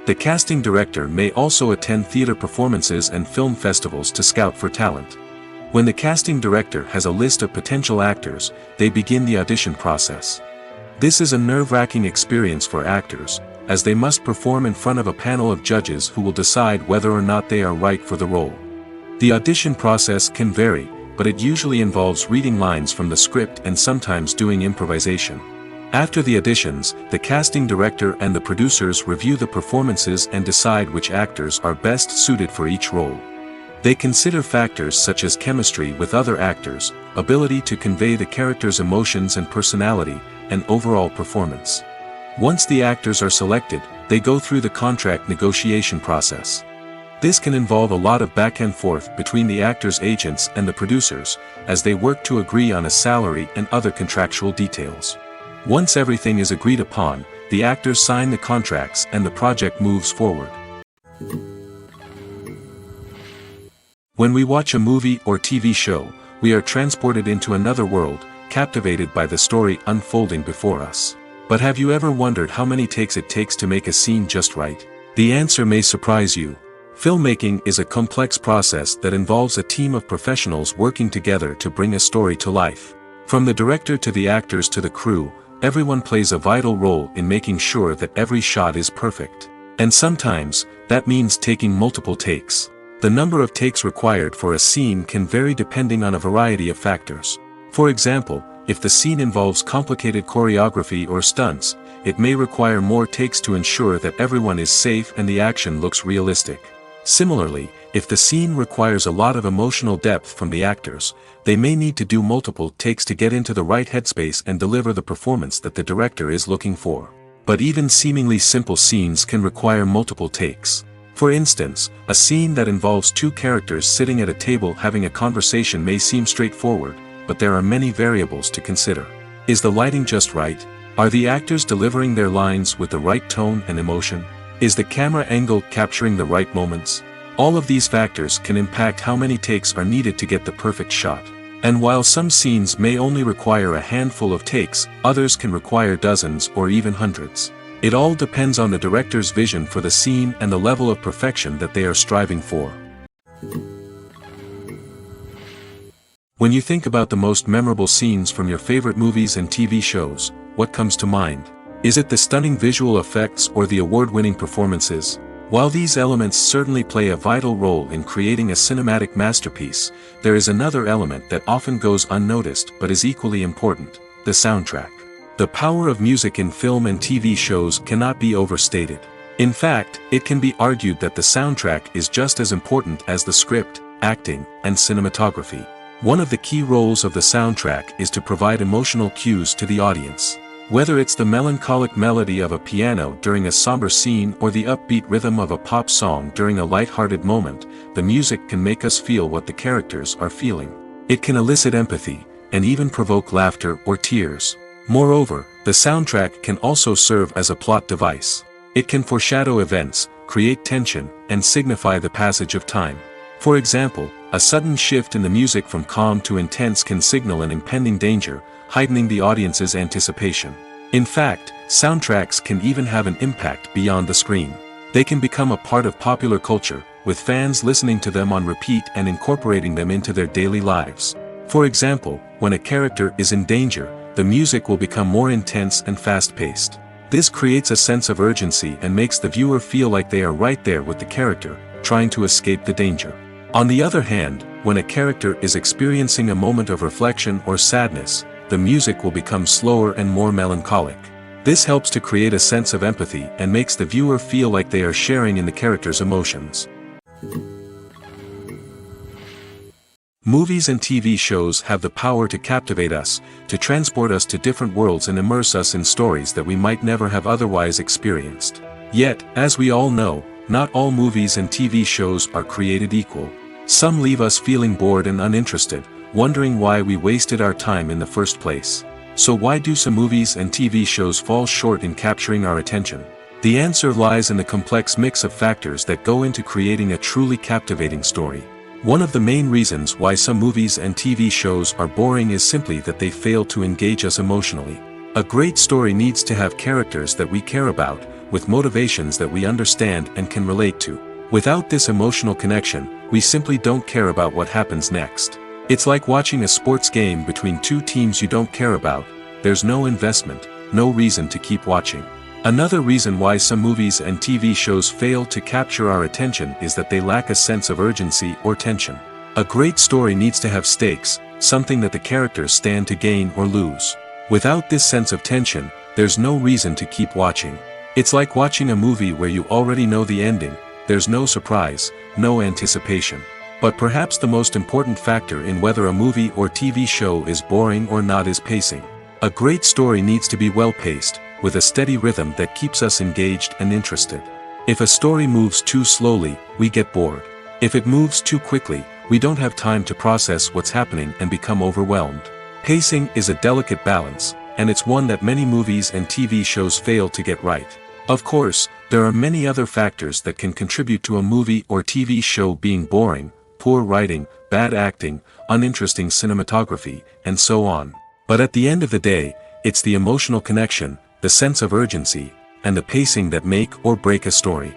The casting director may also attend theater performances and film festivals to scout for talent. When the casting director has a list of potential actors, they begin the audition process. This is a nerve-wracking experience for actors, as they must perform in front of a panel of judges who will decide whether or not they are right for the role. The audition process can vary, but it usually involves reading lines from the script and sometimes doing improvisation. After the auditions, the casting director and the producers review the performances and decide which actors are best suited for each role. They consider factors such as chemistry with other actors, ability to convey the character's emotions and personality, and overall performance. Once the actors are selected, they go through the contract negotiation process. This can involve a lot of back and forth between the actors' agents and the producers, as they work to agree on a salary and other contractual details. Once everything is agreed upon, the actors sign the contracts and the project moves forward. When we watch a movie or TV show, we are transported into another world, captivated by the story unfolding before us. But have you ever wondered how many takes it takes to make a scene just right? The answer may surprise you. Filmmaking is a complex process that involves a team of professionals working together to bring a story to life. From the director to the actors to the crew, everyone plays a vital role in making sure that every shot is perfect. And sometimes, that means taking multiple takes. The number of takes required for a scene can vary depending on a variety of factors. For example, if the scene involves complicated choreography or stunts, it may require more takes to ensure that everyone is safe and the action looks realistic. Similarly, if the scene requires a lot of emotional depth from the actors, they may need to do multiple takes to get into the right headspace and deliver the performance that the director is looking for. But even seemingly simple scenes can require multiple takes. For instance, a scene that involves two characters sitting at a table having a conversation may seem straightforward, but there are many variables to consider. Is the lighting just right? Are the actors delivering their lines with the right tone and emotion? Is the camera angle capturing the right moments? All of these factors can impact how many takes are needed to get the perfect shot. And while some scenes may only require a handful of takes, others can require dozens or even hundreds. It all depends on the director's vision for the scene and the level of perfection that they are striving for. When you think about the most memorable scenes from your favorite movies and TV shows, what comes to mind? Is it the stunning visual effects or the award-winning performances? While these elements certainly play a vital role in creating a cinematic masterpiece, there is another element that often goes unnoticed but is equally important: the soundtrack. The power of music in film and TV shows cannot be overstated. In fact, it can be argued that the soundtrack is just as important as the script, acting, and cinematography. One of the key roles of the soundtrack is to provide emotional cues to the audience. Whether it's the melancholic melody of a piano during a somber scene or the upbeat rhythm of a pop song during a light-hearted moment, the music can make us feel what the characters are feeling. It can elicit empathy, and even provoke laughter or tears. Moreover, the soundtrack can also serve as a plot device. It can foreshadow events, create tension, and signify the passage of time. For example, a sudden shift in the music from calm to intense can signal an impending danger, heightening the audience's anticipation. In fact, soundtracks can even have an impact beyond the screen. They can become a part of popular culture, with fans listening to them on repeat and incorporating them into their daily lives. For example, when a character is in danger, the music will become more intense and fast-paced. This creates a sense of urgency and makes the viewer feel like they are right there with the character, trying to escape the danger. On the other hand, when a character is experiencing a moment of reflection or sadness, the music will become slower and more melancholic. This helps to create a sense of empathy and makes the viewer feel like they are sharing in the character's emotions. Movies and TV shows have the power to captivate us, to transport us to different worlds and immerse us in stories that we might never have otherwise experienced. Yet, as we all know, not all movies and TV shows are created equal. Some leave us feeling bored and uninterested, wondering why we wasted our time in the first place. So why do some movies and TV shows fall short in capturing our attention? The answer lies in the complex mix of factors that go into creating a truly captivating story. One of the main reasons why some movies and TV shows are boring is simply that they fail to engage us emotionally. A great story needs to have characters that we care about, with motivations that we understand and can relate to. Without this emotional connection, we simply don't care about what happens next. It's like watching a sports game between two teams you don't care about. There's no investment, no reason to keep watching. Another reason why some movies and TV shows fail to capture our attention is that they lack a sense of urgency or tension. A great story needs to have stakes, something that the characters stand to gain or lose. Without this sense of tension, there's no reason to keep watching. It's like watching a movie where you already know the ending. There's no surprise, no anticipation. But perhaps the most important factor in whether a movie or TV show is boring or not is pacing. A great story needs to be well-paced, with a steady rhythm that keeps us engaged and interested. If a story moves too slowly, we get bored. If it moves too quickly, we don't have time to process what's happening and become overwhelmed. Pacing is a delicate balance, and it's one that many movies and TV shows fail to get right. Of course, there are many other factors that can contribute to a movie or TV show being boring: poor writing, bad acting, uninteresting cinematography, and so on. But at the end of the day, it's the emotional connection, the sense of urgency, and the pacing that make or break a story.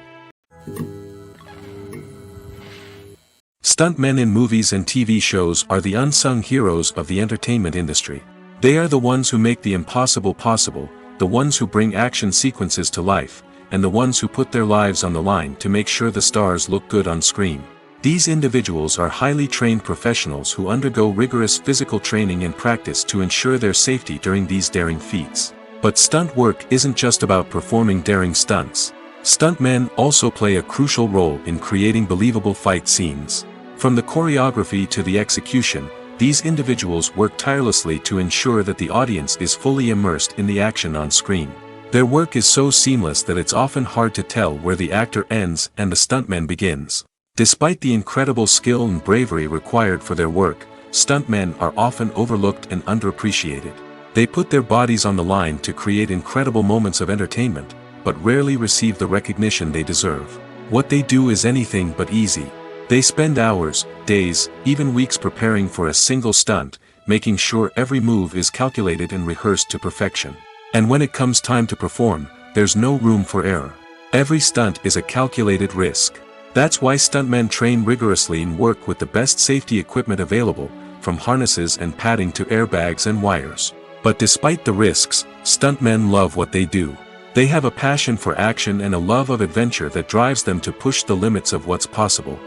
Stuntmen in movies and TV shows are the unsung heroes of the entertainment industry. They are the ones who make the impossible possible, the ones who bring action sequences to life, and the ones who put their lives on the line to make sure the stars look good on screen. These individuals are highly trained professionals who undergo rigorous physical training and practice to ensure their safety during these daring feats. But stunt work isn't just about performing daring stunts. Stuntmen also play a crucial role in creating believable fight scenes. From the choreography to the execution, these individuals work tirelessly to ensure that the audience is fully immersed in the action on screen. Their work is so seamless that it's often hard to tell where the actor ends and the stuntman begins. Despite the incredible skill and bravery required for their work, stuntmen are often overlooked and underappreciated. They put their bodies on the line to create incredible moments of entertainment, but rarely receive the recognition they deserve. What they do is anything but easy. They spend hours, days, even weeks preparing for a single stunt, making sure every move is calculated and rehearsed to perfection. And when it comes time to perform, there's no room for error. Every stunt is a calculated risk. That's why stuntmen train rigorously and work with the best safety equipment available, from harnesses and padding to airbags and wires. But despite the risks, stuntmen love what they do. They have a passion for action and a love of adventure that drives them to push the limits of what's possible.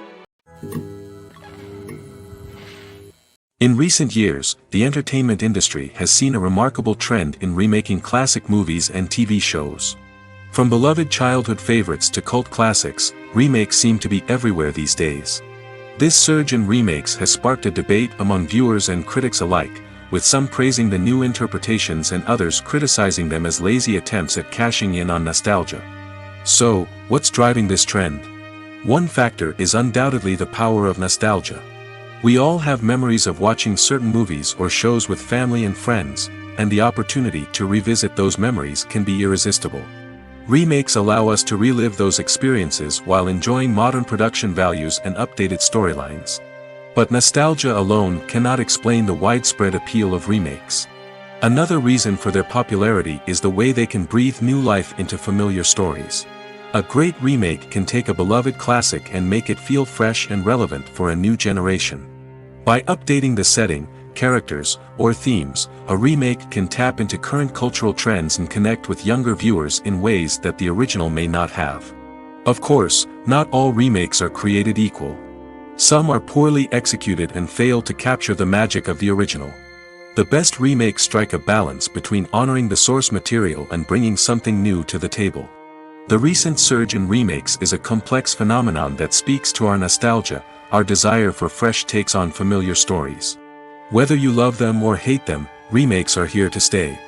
In recent years, the entertainment industry has seen a remarkable trend in remaking classic movies and TV shows. From beloved childhood favorites to cult classics, remakes seem to be everywhere these days. This surge in remakes has sparked a debate among viewers and critics alike, with some praising the new interpretations and others criticizing them as lazy attempts at cashing in on nostalgia. So, what's driving this trend? One factor is undoubtedly the power of nostalgia. We all have memories of watching certain movies or shows with family and friends, and the opportunity to revisit those memories can be irresistible. Remakes allow us to relive those experiences while enjoying modern production values and updated storylines. But nostalgia alone cannot explain the widespread appeal of remakes. Another reason for their popularity is the way they can breathe new life into familiar stories. A great remake can take a beloved classic and make it feel fresh and relevant for a new generation. By updating the setting, characters, or themes, a remake can tap into current cultural trends and connect with younger viewers in ways that the original may not have. Of course, not all remakes are created equal. Some are poorly executed and fail to capture the magic of the original. The best remakes strike a balance between honoring the source material and bringing something new to the table. The recent surge in remakes is a complex phenomenon that speaks to our nostalgia, our desire for fresh takes on familiar stories. Whether you love them or hate them, remakes are here to stay.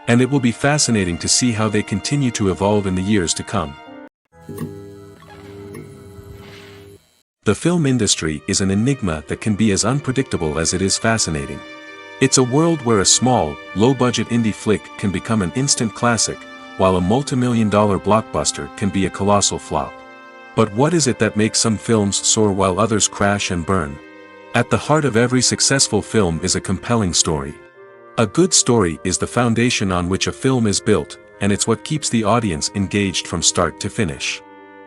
And it will be fascinating to see how they continue to evolve in the years to come. The film industry is an enigma that can be as unpredictable as it is fascinating. It's a world where a small, low-budget indie flick can become an instant classic, while a multi-million-dollar blockbuster can be a colossal flop. But what is it that makes some films soar while others crash and burn? At the heart of every successful film is a compelling story. A good story is the foundation on which a film is built, and it's what keeps the audience engaged from start to finish.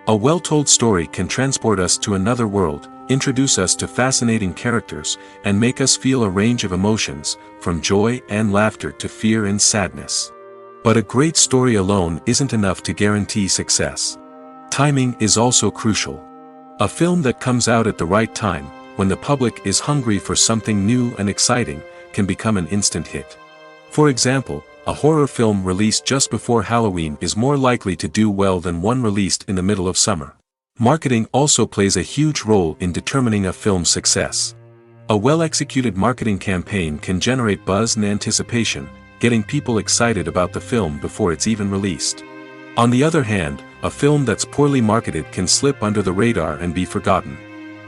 A well-told story can transport us to another world, introduce us to fascinating characters, and make us feel a range of emotions, from joy and laughter to fear and sadness. But a great story alone isn't enough to guarantee success. Timing is also crucial. A film that comes out at the right time, when the public is hungry for something new and exciting, can become an instant hit. For example, a horror film released just before Halloween is more likely to do well than one released in the middle of summer. Marketing also plays a huge role in determining a film's success. A well-executed marketing campaign can generate buzz and anticipation, getting people excited about the film before it's even released. On the other hand, a film that's poorly marketed can slip under the radar and be forgotten.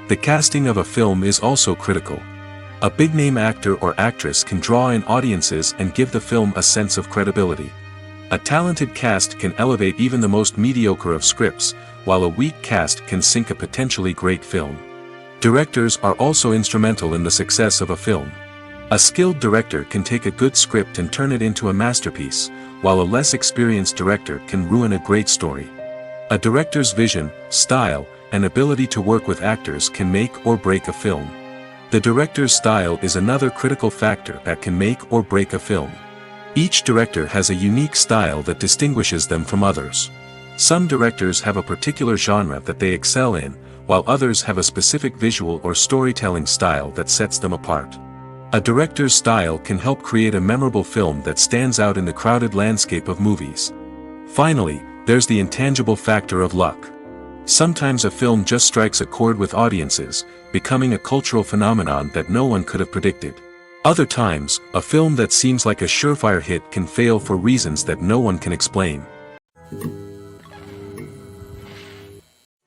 The casting of a film is also critical. A big-name actor or actress can draw in audiences and give the film a sense of credibility. A talented cast can elevate even the most mediocre of scripts, while a weak cast can sink a potentially great film. Directors are also instrumental in the success of a film. A skilled director can take a good script and turn it into a masterpiece, while a less experienced director can ruin a great story. A director's vision, style, and ability to work with actors can make or break a film. The director's style is another critical factor that can make or break a film. Each director has a unique style that distinguishes them from others. Some directors have a particular genre that they excel in, while others have a specific visual or storytelling style that sets them apart. A director's style can help create a memorable film that stands out in the crowded landscape of movies. Finally, there's the intangible factor of luck. Sometimes a film just strikes a chord with audiences, becoming a cultural phenomenon that no one could have predicted. Other times, a film that seems like a surefire hit can fail for reasons that no one can explain.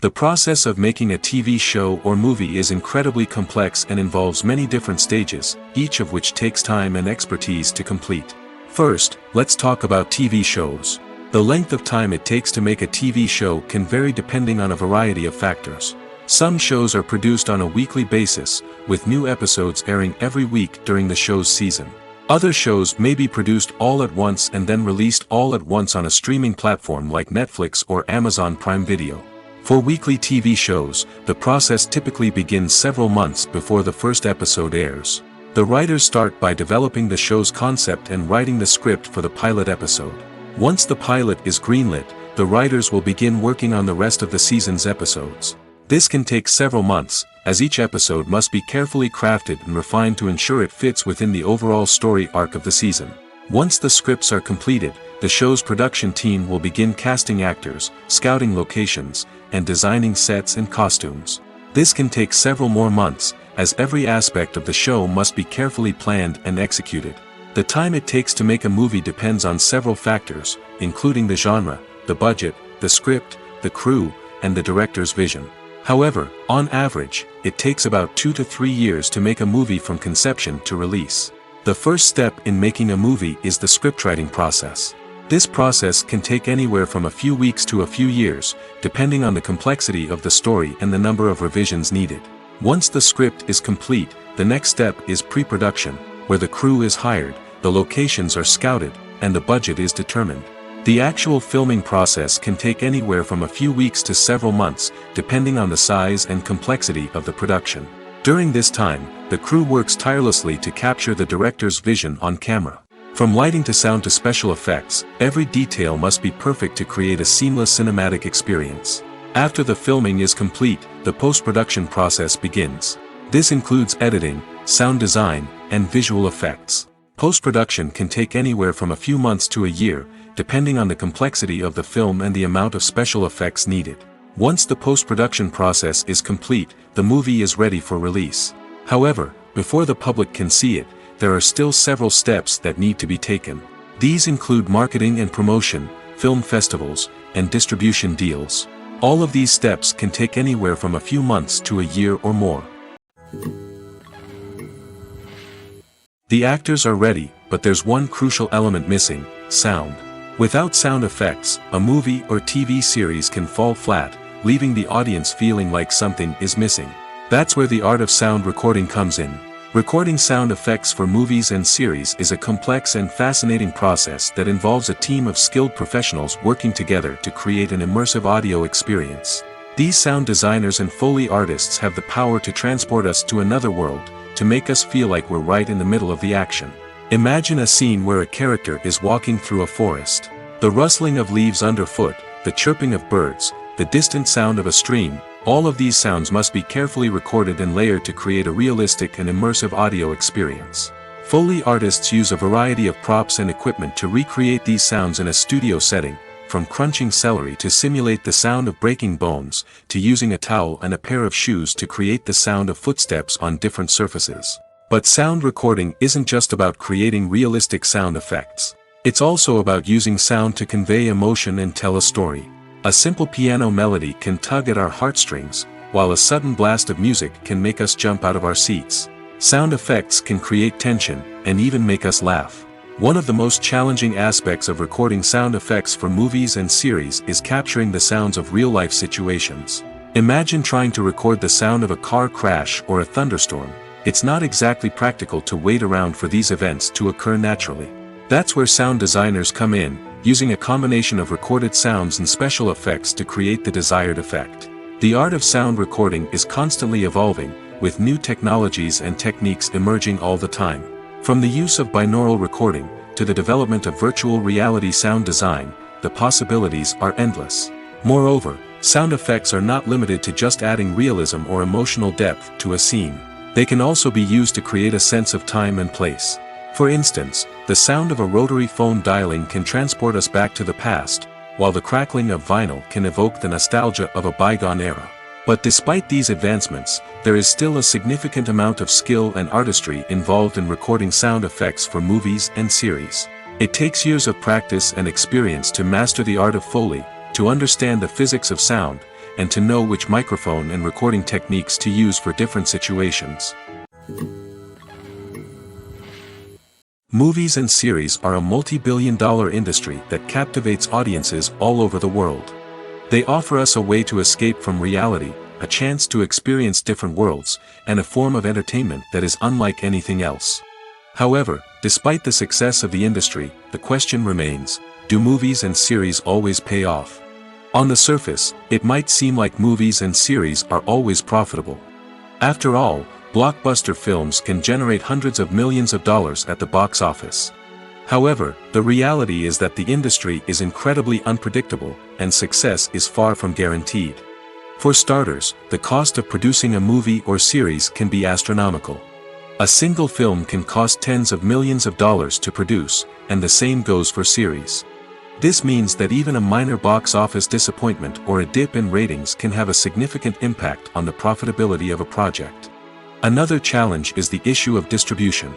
The process of making a TV show or movie is incredibly complex and involves many different stages, each of which takes time and expertise to complete. First, let's talk about TV shows. The length of time it takes to make a TV show can vary depending on a variety of factors. Some shows are produced on a weekly basis, with new episodes airing every week during the show's season. Other shows may be produced all at once and then released all at once on a streaming platform like Netflix or Amazon Prime Video. For weekly TV shows, the process typically begins several months before the first episode airs. The writers start by developing the show's concept and writing the script for the pilot episode. Once the pilot is greenlit, the writers will begin working on the rest of the season's episodes. This can take several months, as each episode must be carefully crafted and refined to ensure it fits within the overall story arc of the season. Once the scripts are completed, the show's production team will begin casting actors, scouting locations, and designing sets and costumes. This can take several more months, as every aspect of the show must be carefully planned and executed. The time it takes to make a movie depends on several factors, including the genre, the budget, the script, the crew, and the director's vision. However, on average, it takes about 2 to 3 years to make a movie from conception to release. The first step in making a movie is the scriptwriting process. This process can take anywhere from a few weeks to a few years, depending on the complexity of the story and the number of revisions needed. Once the script is complete, the next step is pre-production, where the crew is hired, the locations are scouted, and the budget is determined. The actual filming process can take anywhere from a few weeks to several months, depending on the size and complexity of the production. During this time, the crew works tirelessly to capture the director's vision on camera. From lighting to sound to special effects, every detail must be perfect to create a seamless cinematic experience. After the filming is complete, the post-production process begins. This includes editing, sound design, and visual effects. Post-production can take anywhere from a few months to a year, depending on the complexity of the film and the amount of special effects needed. Once the post-production process is complete, the movie is ready for release. However, before the public can see it, there are still several steps that need to be taken. These include marketing and promotion, film festivals, and distribution deals. All of these steps can take anywhere from a few months to a year or more. The actors are ready, but there's one crucial element missing: sound. Without sound effects, a movie or TV series can fall flat, leaving the audience feeling like something is missing. That's where the art of sound recording comes in. Recording sound effects for movies and series is a complex and fascinating process that involves a team of skilled professionals working together to create an immersive audio experience. These sound designers and Foley artists have the power to transport us to another world, to make us feel like we're right in the middle of the action. Imagine a scene where a character is walking through a forest. The rustling of leaves underfoot, the chirping of birds, the distant sound of a stream, all of these sounds must be carefully recorded and layered to create a realistic and immersive audio experience. Foley artists use a variety of props and equipment to recreate these sounds in a studio setting, from crunching celery to simulate the sound of breaking bones, to using a towel and a pair of shoes to create the sound of footsteps on different surfaces. But sound recording isn't just about creating realistic sound effects. It's also about using sound to convey emotion and tell a story. A simple piano melody can tug at our heartstrings, while a sudden blast of music can make us jump out of our seats. Sound effects can create tension, and even make us laugh. One of the most challenging aspects of recording sound effects for movies and series is capturing the sounds of real-life situations. Imagine trying to record the sound of a car crash or a thunderstorm. It's not exactly practical to wait around for these events to occur naturally. That's where sound designers come in, using a combination of recorded sounds and special effects to create the desired effect. The art of sound recording is constantly evolving, with new technologies and techniques emerging all the time. From the use of binaural recording, to the development of virtual reality sound design, the possibilities are endless. Moreover, sound effects are not limited to just adding realism or emotional depth to a scene. They can also be used to create a sense of time and place. For instance, the sound of a rotary phone dialing can transport us back to the past, while the crackling of vinyl can evoke the nostalgia of a bygone era. But despite these advancements, there is still a significant amount of skill and artistry involved in recording sound effects for movies and series. It takes years of practice and experience to master the art of Foley, to understand the physics of sound, and to know which microphone and recording techniques to use for different situations. Movies and series are a multi-billion-dollar industry that captivates audiences all over the world. They offer us a way to escape from reality, a chance to experience different worlds, and a form of entertainment that is unlike anything else. However, despite the success of the industry, the question remains: do movies and series always pay off? On the surface, it might seem like movies and series are always profitable. After all, blockbuster films can generate hundreds of millions of dollars at the box office. However, the reality is that the industry is incredibly unpredictable, and success is far from guaranteed. For starters, the cost of producing a movie or series can be astronomical. A single film can cost tens of millions of dollars to produce, and the same goes for series. This means that even a minor box office disappointment or a dip in ratings can have a significant impact on the profitability of a project. Another challenge is the issue of distribution.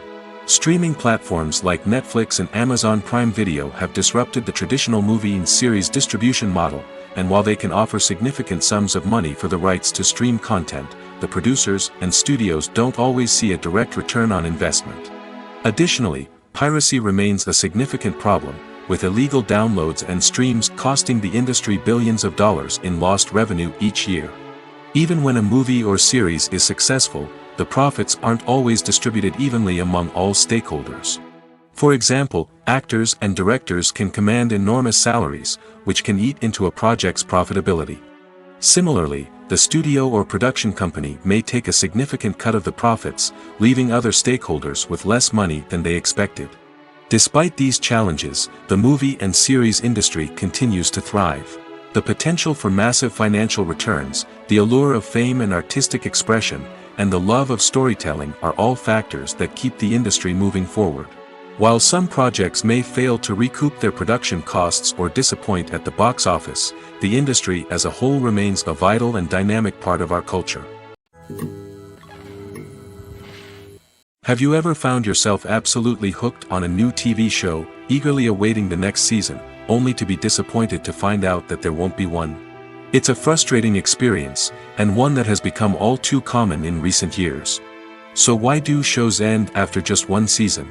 Streaming platforms like Netflix and Amazon Prime Video have disrupted the traditional movie and series distribution model, and while they can offer significant sums of money for the rights to stream content, the producers and studios don't always see a direct return on investment. Additionally, piracy remains a significant problem, with illegal downloads and streams costing the industry billions of dollars in lost revenue each year. Even when a movie or series is successful, the profits aren't always distributed evenly among all stakeholders. For example, actors and directors can command enormous salaries, which can eat into a project's profitability. Similarly, the studio or production company may take a significant cut of the profits, leaving other stakeholders with less money than they expected. Despite these challenges, the movie and series industry continues to thrive. The potential for massive financial returns, the allure of fame and artistic expression, and the love of storytelling are all factors that keep the industry moving forward. While some projects may fail to recoup their production costs or disappoint at the box office, the industry as a whole remains a vital and dynamic part of our culture. Have you ever found yourself absolutely hooked on a new TV show, eagerly awaiting the next season, only to be disappointed to find out that there won't be one? It's a frustrating experience, and one that has become all too common in recent years. So why do shows end after just one season?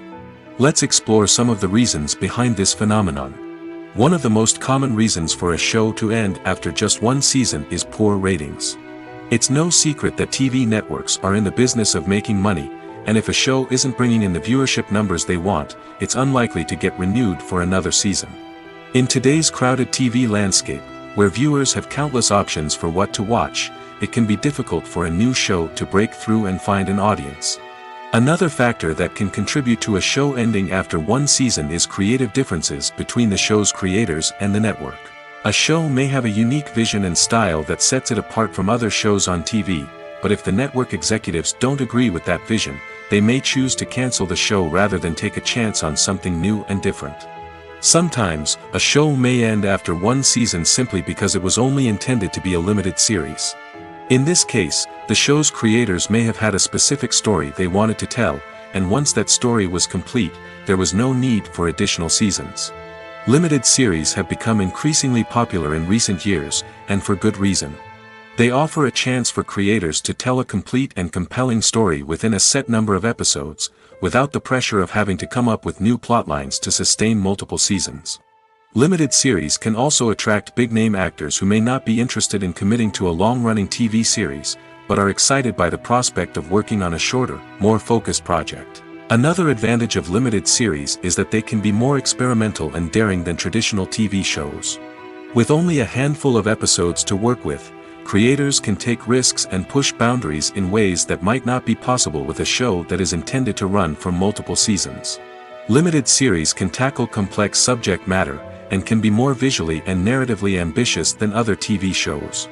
Let's explore some of the reasons behind this phenomenon. One of the most common reasons for a show to end after just one season is poor ratings. It's no secret that TV networks are in the business of making money, and if a show isn't bringing in the viewership numbers they want, it's unlikely to get renewed for another season. In today's crowded TV landscape, where viewers have countless options for what to watch, it can be difficult for a new show to break through and find an audience. Another factor that can contribute to a show ending after one season is creative differences between the show's creators and the network. A show may have a unique vision and style that sets it apart from other shows on TV, but if the network executives don't agree with that vision, they may choose to cancel the show rather than take a chance on something new and different. Sometimes, a show may end after one season simply because it was only intended to be a limited series. In this case, the show's creators may have had a specific story they wanted to tell, and once that story was complete, there was no need for additional seasons. Limited series have become increasingly popular in recent years, and for good reason. They offer a chance for creators to tell a complete and compelling story within a set number of episodes, without the pressure of having to come up with new plotlines to sustain multiple seasons. Limited series can also attract big-name actors who may not be interested in committing to a long-running TV series, but are excited by the prospect of working on a shorter, more focused project. Another advantage of limited series is that they can be more experimental and daring than traditional TV shows. With only a handful of episodes to work with, creators can take risks and push boundaries in ways that might not be possible with a show that is intended to run for multiple seasons. Limited series can tackle complex subject matter, and can be more visually and narratively ambitious than other TV shows.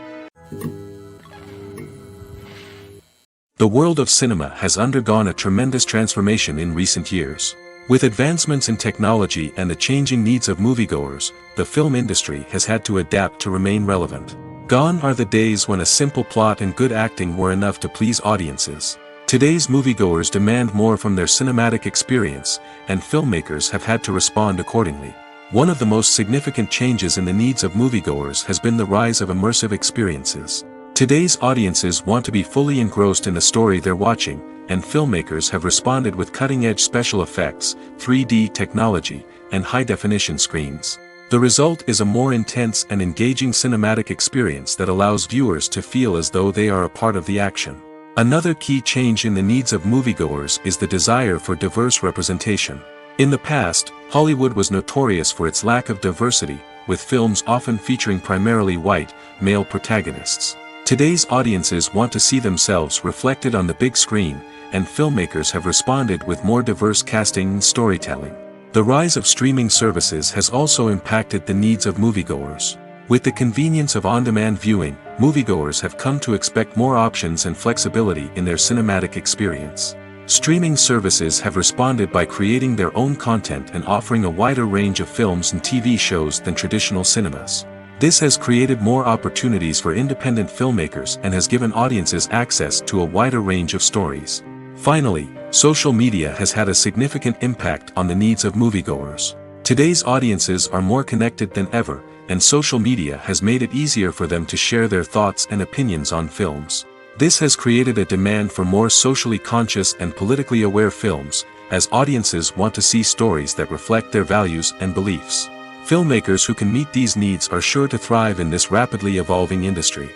The world of cinema has undergone a tremendous transformation in recent years. With advancements in technology and the changing needs of moviegoers, the film industry has had to adapt to remain relevant. Gone are the days when a simple plot and good acting were enough to please audiences. Today's moviegoers demand more from their cinematic experience, and filmmakers have had to respond accordingly. One of the most significant changes in the needs of moviegoers has been the rise of immersive experiences. Today's audiences want to be fully engrossed in the story they're watching, and filmmakers have responded with cutting-edge special effects, 3D technology, and high-definition screens. The result is a more intense and engaging cinematic experience that allows viewers to feel as though they are a part of the action. Another key change in the needs of moviegoers is the desire for diverse representation. In the past, Hollywood was notorious for its lack of diversity, with films often featuring primarily white, male protagonists. Today's audiences want to see themselves reflected on the big screen, and filmmakers have responded with more diverse casting and storytelling. The rise of streaming services has also impacted the needs of moviegoers. With the convenience of on-demand viewing, moviegoers have come to expect more options and flexibility in their cinematic experience. Streaming services have responded by creating their own content and offering a wider range of films and TV shows than traditional cinemas. This has created more opportunities for independent filmmakers and has given audiences access to a wider range of stories. Finally, social media has had a significant impact on the needs of moviegoers. Today's audiences are more connected than ever, and social media has made it easier for them to share their thoughts and opinions on films. This has created a demand for more socially conscious and politically aware films, as audiences want to see stories that reflect their values and beliefs. Filmmakers who can meet these needs are sure to thrive in this rapidly evolving industry.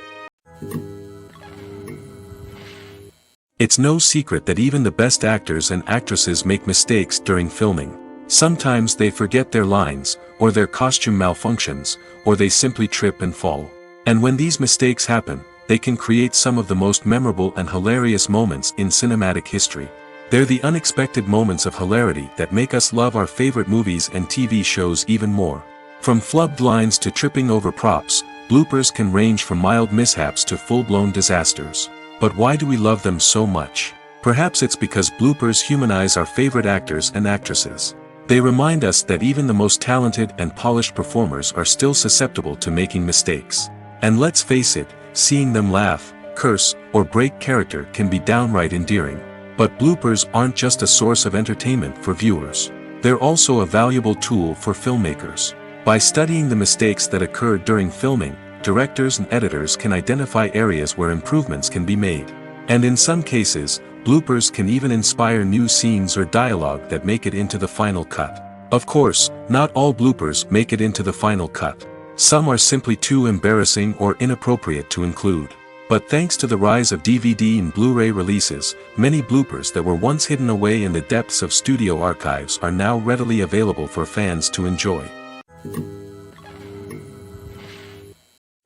It's no secret that even the best actors and actresses make mistakes during filming. Sometimes they forget their lines, or their costume malfunctions, or they simply trip and fall. And when these mistakes happen, they can create some of the most memorable and hilarious moments in cinematic history. They're the unexpected moments of hilarity that make us love our favorite movies and TV shows even more. From flubbed lines to tripping over props, Bloopers can range from mild mishaps to full-blown disasters. But why do we love them so much? Perhaps it's because bloopers humanize our favorite actors and actresses. They remind us that even the most talented and polished performers are still susceptible to making mistakes. And let's face it, seeing them laugh, curse, or break character can be downright endearing. But bloopers aren't just a source of entertainment for viewers. They're also a valuable tool for filmmakers. By studying the mistakes that occur during filming, directors and editors can identify areas where improvements can be made. And in some cases, bloopers can even inspire new scenes or dialogue that make it into the final cut. Of course, not all bloopers make it into the final cut. Some are simply too embarrassing or inappropriate to include. But thanks to the rise of DVD and Blu-ray releases, many bloopers that were once hidden away in the depths of studio archives are now readily available for fans to enjoy.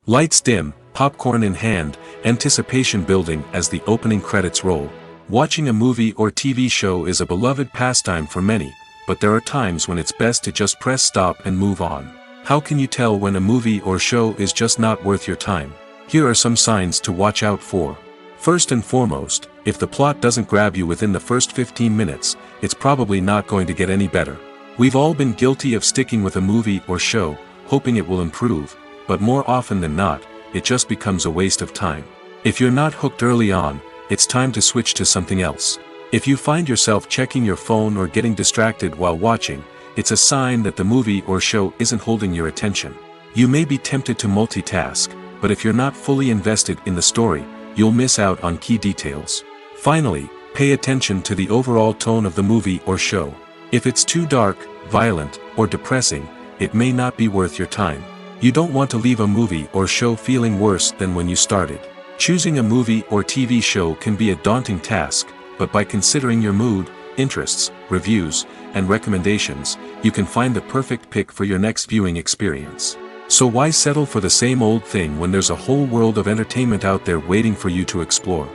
Lights dim, popcorn in hand, anticipation building as the opening credits roll. Watching a movie or TV show is a beloved pastime for many, but there are times when it's best to just press stop and move on. How can you tell when a movie or show is just not worth your time? Here are some signs to watch out for. First and foremost, if the plot doesn't grab you within the first 15 minutes, it's probably not going to get any better. We've all been guilty of sticking with a movie or show, hoping it will improve, but more often than not, it just becomes a waste of time. If you're not hooked early on, it's time to switch to something else. If you find yourself checking your phone or getting distracted while watching, it's a sign that the movie or show isn't holding your attention. You may be tempted to multitask, but if you're not fully invested in the story, you'll miss out on key details. Finally, pay attention to the overall tone of the movie or show. If it's too dark, violent, or depressing, it may not be worth your time. You don't want to leave a movie or show feeling worse than when you started. Choosing a movie or TV show can be a daunting task, but by considering your mood, interests, reviews, and recommendations, you can find the perfect pick for your next viewing experience. So why settle for the same old thing when there's a whole world of entertainment out there waiting for you to explore?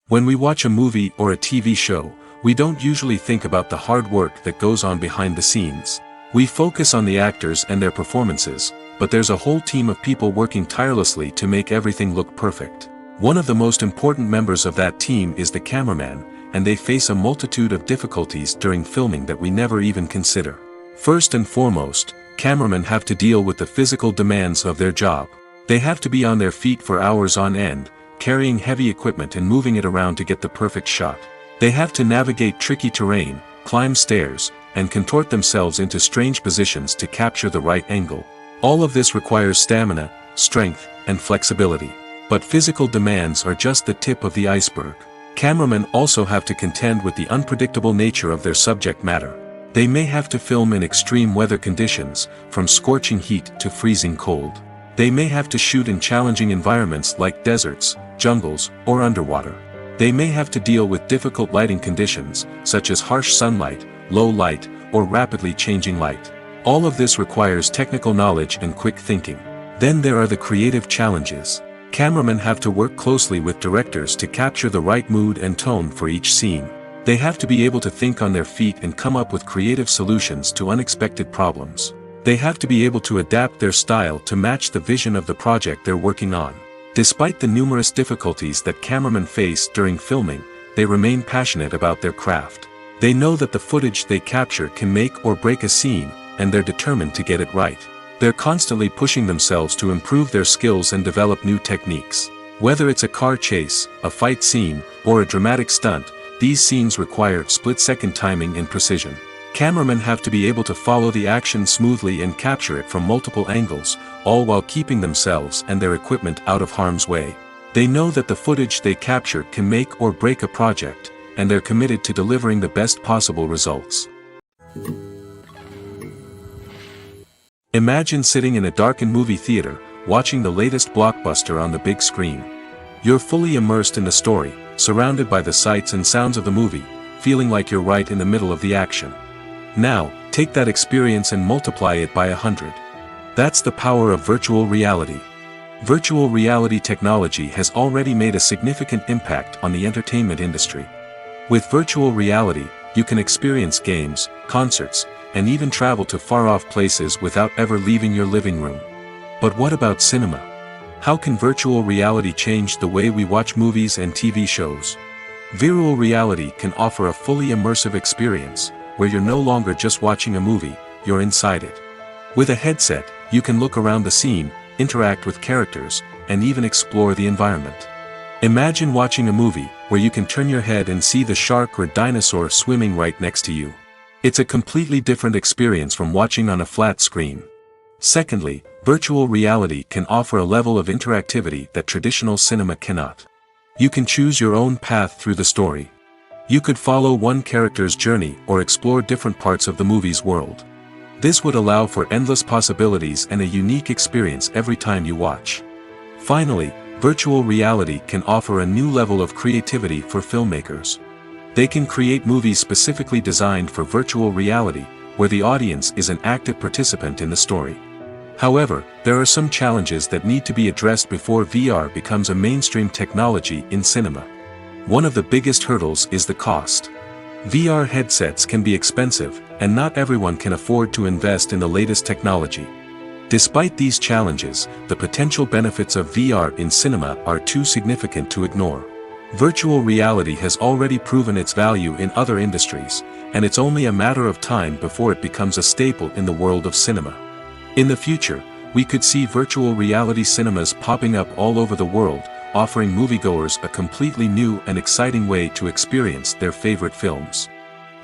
When we watch a movie or a TV show, we don't usually think about the hard work that goes on behind the scenes. We focus on the actors and their performances, but there's a whole team of people working tirelessly to make everything look perfect. One of the most important members of that team is the cameraman, and they face a multitude of difficulties during filming that we never even consider. First and foremost, cameramen have to deal with the physical demands of their job. They have to be on their feet for hours on end, carrying heavy equipment and moving it around to get the perfect shot. They have to navigate tricky terrain, climb stairs, and contort themselves into strange positions to capture the right angle. All of this requires stamina, strength, and flexibility. But physical demands are just the tip of the iceberg. Cameramen also have to contend with the unpredictable nature of their subject matter. They may have to film in extreme weather conditions, from scorching heat to freezing cold. They may have to shoot in challenging environments like deserts, jungles, or underwater. They may have to deal with difficult lighting conditions, such as harsh sunlight, low light, or rapidly changing light. All of this requires technical knowledge and quick thinking. Then there are the creative challenges. Cameramen have to work closely with directors to capture the right mood and tone for each scene. They have to be able to think on their feet and come up with creative solutions to unexpected problems. They have to be able to adapt their style to match the vision of the project they're working on. Despite the numerous difficulties that cameramen face during filming, they remain passionate about their craft. They know that the footage they capture can make or break a scene, and they're determined to get it right. They're constantly pushing themselves to improve their skills and develop new techniques. Whether it's a car chase, a fight scene, or a dramatic stunt, these scenes require split-second timing and precision. Cameramen have to be able to follow the action smoothly and capture it from multiple angles, all while keeping themselves and their equipment out of harm's way. They know that the footage they capture can make or break a project, and they're committed to delivering the best possible results. Imagine sitting in a darkened movie theater, watching the latest blockbuster on the big screen. You're fully immersed in the story, surrounded by the sights and sounds of the movie, feeling like you're right in the middle of the action. Now, take that experience and multiply it by 100. That's the power of virtual reality. Virtual reality technology has already made a significant impact on the entertainment industry. With virtual reality, you can experience games, concerts, and even travel to far-off places without ever leaving your living room. But what about cinema? How can virtual reality change the way we watch movies and TV shows? Virtual reality can offer a fully immersive experience, where you're no longer just watching a movie, you're inside it. With a headset, you can look around the scene, interact with characters, and even explore the environment. Imagine watching a movie, where you can turn your head and see the shark or dinosaur swimming right next to you. It's a completely different experience from watching on a flat screen. Secondly, virtual reality can offer a level of interactivity that traditional cinema cannot. You can choose your own path through the story. You could follow one character's journey or explore different parts of the movie's world. This would allow for endless possibilities and a unique experience every time you watch. Finally, virtual reality can offer a new level of creativity for filmmakers. They can create movies specifically designed for virtual reality, where the audience is an active participant in the story. However, there are some challenges that need to be addressed before VR becomes a mainstream technology in cinema. One of the biggest hurdles is the cost. VR headsets can be expensive, and not everyone can afford to invest in the latest technology. Despite these challenges, the potential benefits of VR in cinema are too significant to ignore. Virtual reality has already proven its value in other industries, and it's only a matter of time before it becomes a staple in the world of cinema. In the future, we could see virtual reality cinemas popping up all over the world, offering moviegoers a completely new and exciting way to experience their favorite films.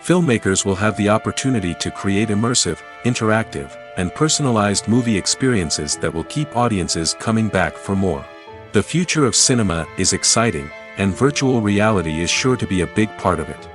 Filmmakers will have the opportunity to create immersive, interactive, and personalized movie experiences that will keep audiences coming back for more. The future of cinema is exciting, and virtual reality is sure to be a big part of it.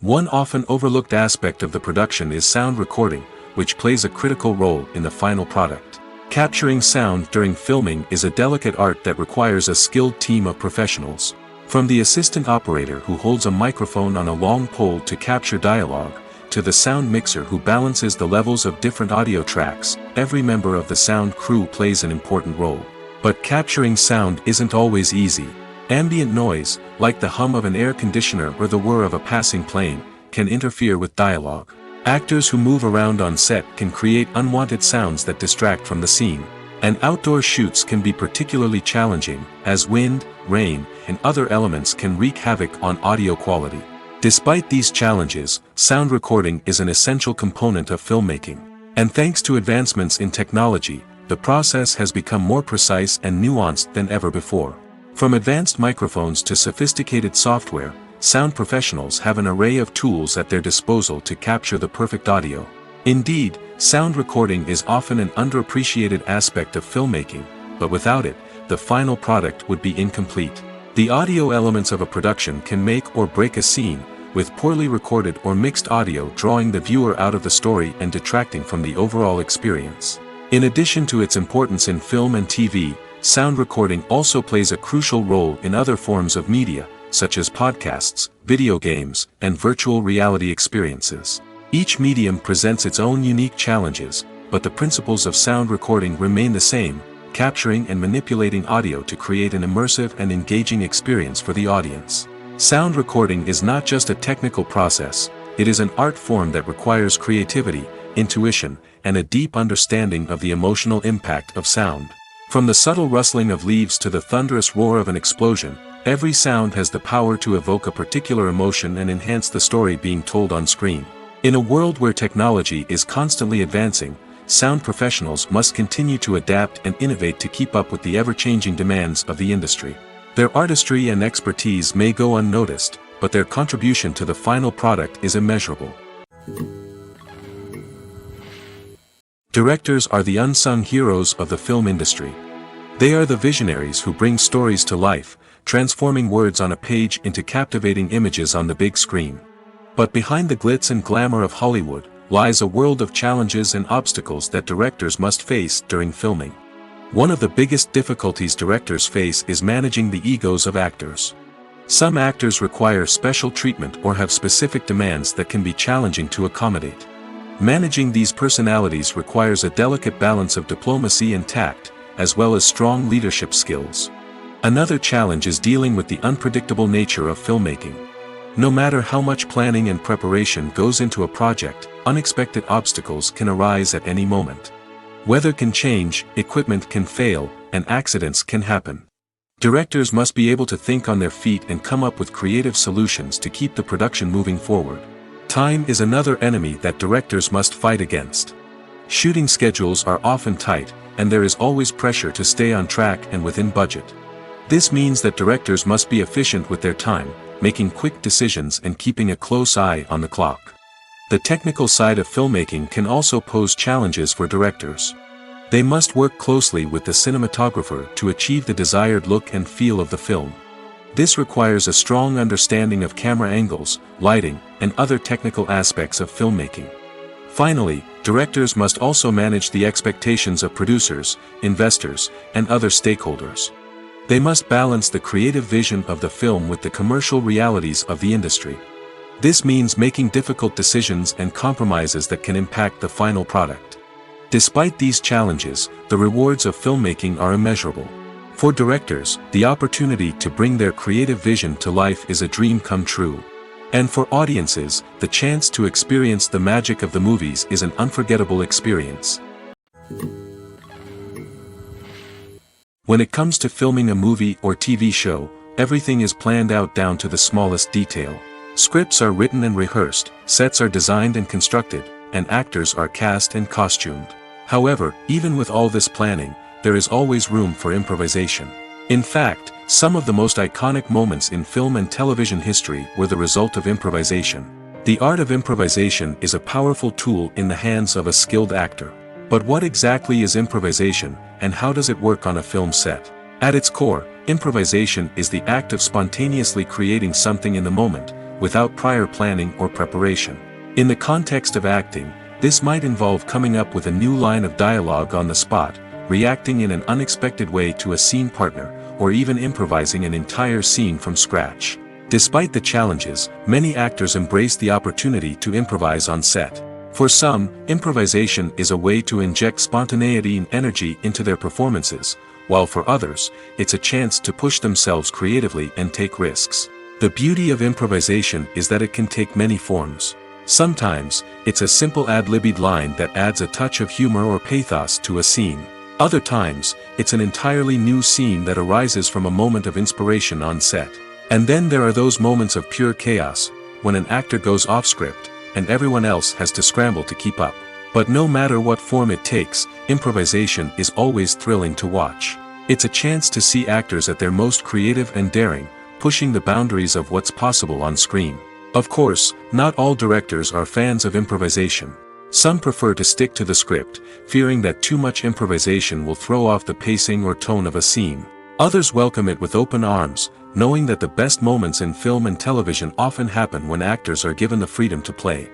One often overlooked aspect of the production is sound recording, which plays a critical role in the final product. Capturing sound during filming is a delicate art that requires a skilled team of professionals. From the assistant operator who holds a microphone on a long pole to capture dialogue, to the sound mixer who balances the levels of different audio tracks, every member of the sound crew plays an important role. But capturing sound isn't always easy. Ambient noise, like the hum of an air conditioner or the whir of a passing plane, can interfere with dialogue. Actors who move around on set can create unwanted sounds that distract from the scene. And outdoor shoots can be particularly challenging, as wind, rain, and other elements can wreak havoc on audio quality. Despite these challenges, sound recording is an essential component of filmmaking. And thanks to advancements in technology, the process has become more precise and nuanced than ever before. From advanced microphones to sophisticated software, sound professionals have an array of tools at their disposal to capture the perfect audio. Indeed, sound recording is often an underappreciated aspect of filmmaking, but without it, the final product would be incomplete. The audio elements of a production can make or break a scene, with poorly recorded or mixed audio drawing the viewer out of the story and detracting from the overall experience. In addition to its importance in film and TV, sound recording also plays a crucial role in other forms of media, such as podcasts, video games, and virtual reality experiences. Each medium presents its own unique challenges, but the principles of sound recording remain the same, capturing and manipulating audio to create an immersive and engaging experience for the audience. Sound recording is not just a technical process, it is an art form that requires creativity, intuition, and a deep understanding of the emotional impact of sound. From the subtle rustling of leaves to the thunderous roar of an explosion, every sound has the power to evoke a particular emotion and enhance the story being told on screen. In a world where technology is constantly advancing, sound professionals must continue to adapt and innovate to keep up with the ever-changing demands of the industry. Their artistry and expertise may go unnoticed, but their contribution to the final product is immeasurable. Directors are the unsung heroes of the film industry. They are the visionaries who bring stories to life, transforming words on a page into captivating images on the big screen. But behind the glitz and glamour of Hollywood, lies a world of challenges and obstacles that directors must face during filming. One of the biggest difficulties directors face is managing the egos of actors. Some actors require special treatment or have specific demands that can be challenging to accommodate. Managing these personalities requires a delicate balance of diplomacy and tact, as well as strong leadership skills. Another challenge is dealing with the unpredictable nature of filmmaking. No matter how much planning and preparation goes into a project, unexpected obstacles can arise at any moment. Weather can change, equipment can fail, and accidents can happen. Directors must be able to think on their feet and come up with creative solutions to keep the production moving forward. Time is another enemy that directors must fight against. Shooting schedules are often tight, and there is always pressure to stay on track and within budget. This means that directors must be efficient with their time, making quick decisions and keeping a close eye on the clock. The technical side of filmmaking can also pose challenges for directors. They must work closely with the cinematographer to achieve the desired look and feel of the film. This requires a strong understanding of camera angles, lighting, and other technical aspects of filmmaking. Finally, directors must also manage the expectations of producers, investors, and other stakeholders. They must balance the creative vision of the film with the commercial realities of the industry. This means making difficult decisions and compromises that can impact the final product. Despite these challenges, the rewards of filmmaking are immeasurable. For directors, the opportunity to bring their creative vision to life is a dream come true. And for audiences, the chance to experience the magic of the movies is an unforgettable experience. When it comes to filming a movie or TV show, everything is planned out down to the smallest detail. Scripts are written and rehearsed, sets are designed and constructed, and actors are cast and costumed. However, even with all this planning, there is always room for improvisation. In fact, some of the most iconic moments in film and television history were the result of improvisation. The art of improvisation is a powerful tool in the hands of a skilled actor. But what exactly is improvisation, and how does it work on a film set? At its core, improvisation is the act of spontaneously creating something in the moment, without prior planning or preparation. In the context of acting, this might involve coming up with a new line of dialogue on the spot, reacting in an unexpected way to a scene partner, or even improvising an entire scene from scratch. Despite the challenges, many actors embrace the opportunity to improvise on set. For some, improvisation is a way to inject spontaneity and energy into their performances, while for others, it's a chance to push themselves creatively and take risks. The beauty of improvisation is that it can take many forms. Sometimes, it's a simple ad-libbed line that adds a touch of humor or pathos to a scene. Other times, it's an entirely new scene that arises from a moment of inspiration on set. And then there are those moments of pure chaos, when an actor goes off script, and everyone else has to scramble to keep up. But no matter what form it takes, improvisation is always thrilling to watch. It's a chance to see actors at their most creative and daring, pushing the boundaries of what's possible on screen. Of course, not all directors are fans of improvisation. Some prefer to stick to the script, fearing that too much improvisation will throw off the pacing or tone of a scene. Others welcome it with open arms, knowing that the best moments in film and television often happen when actors are given the freedom to play.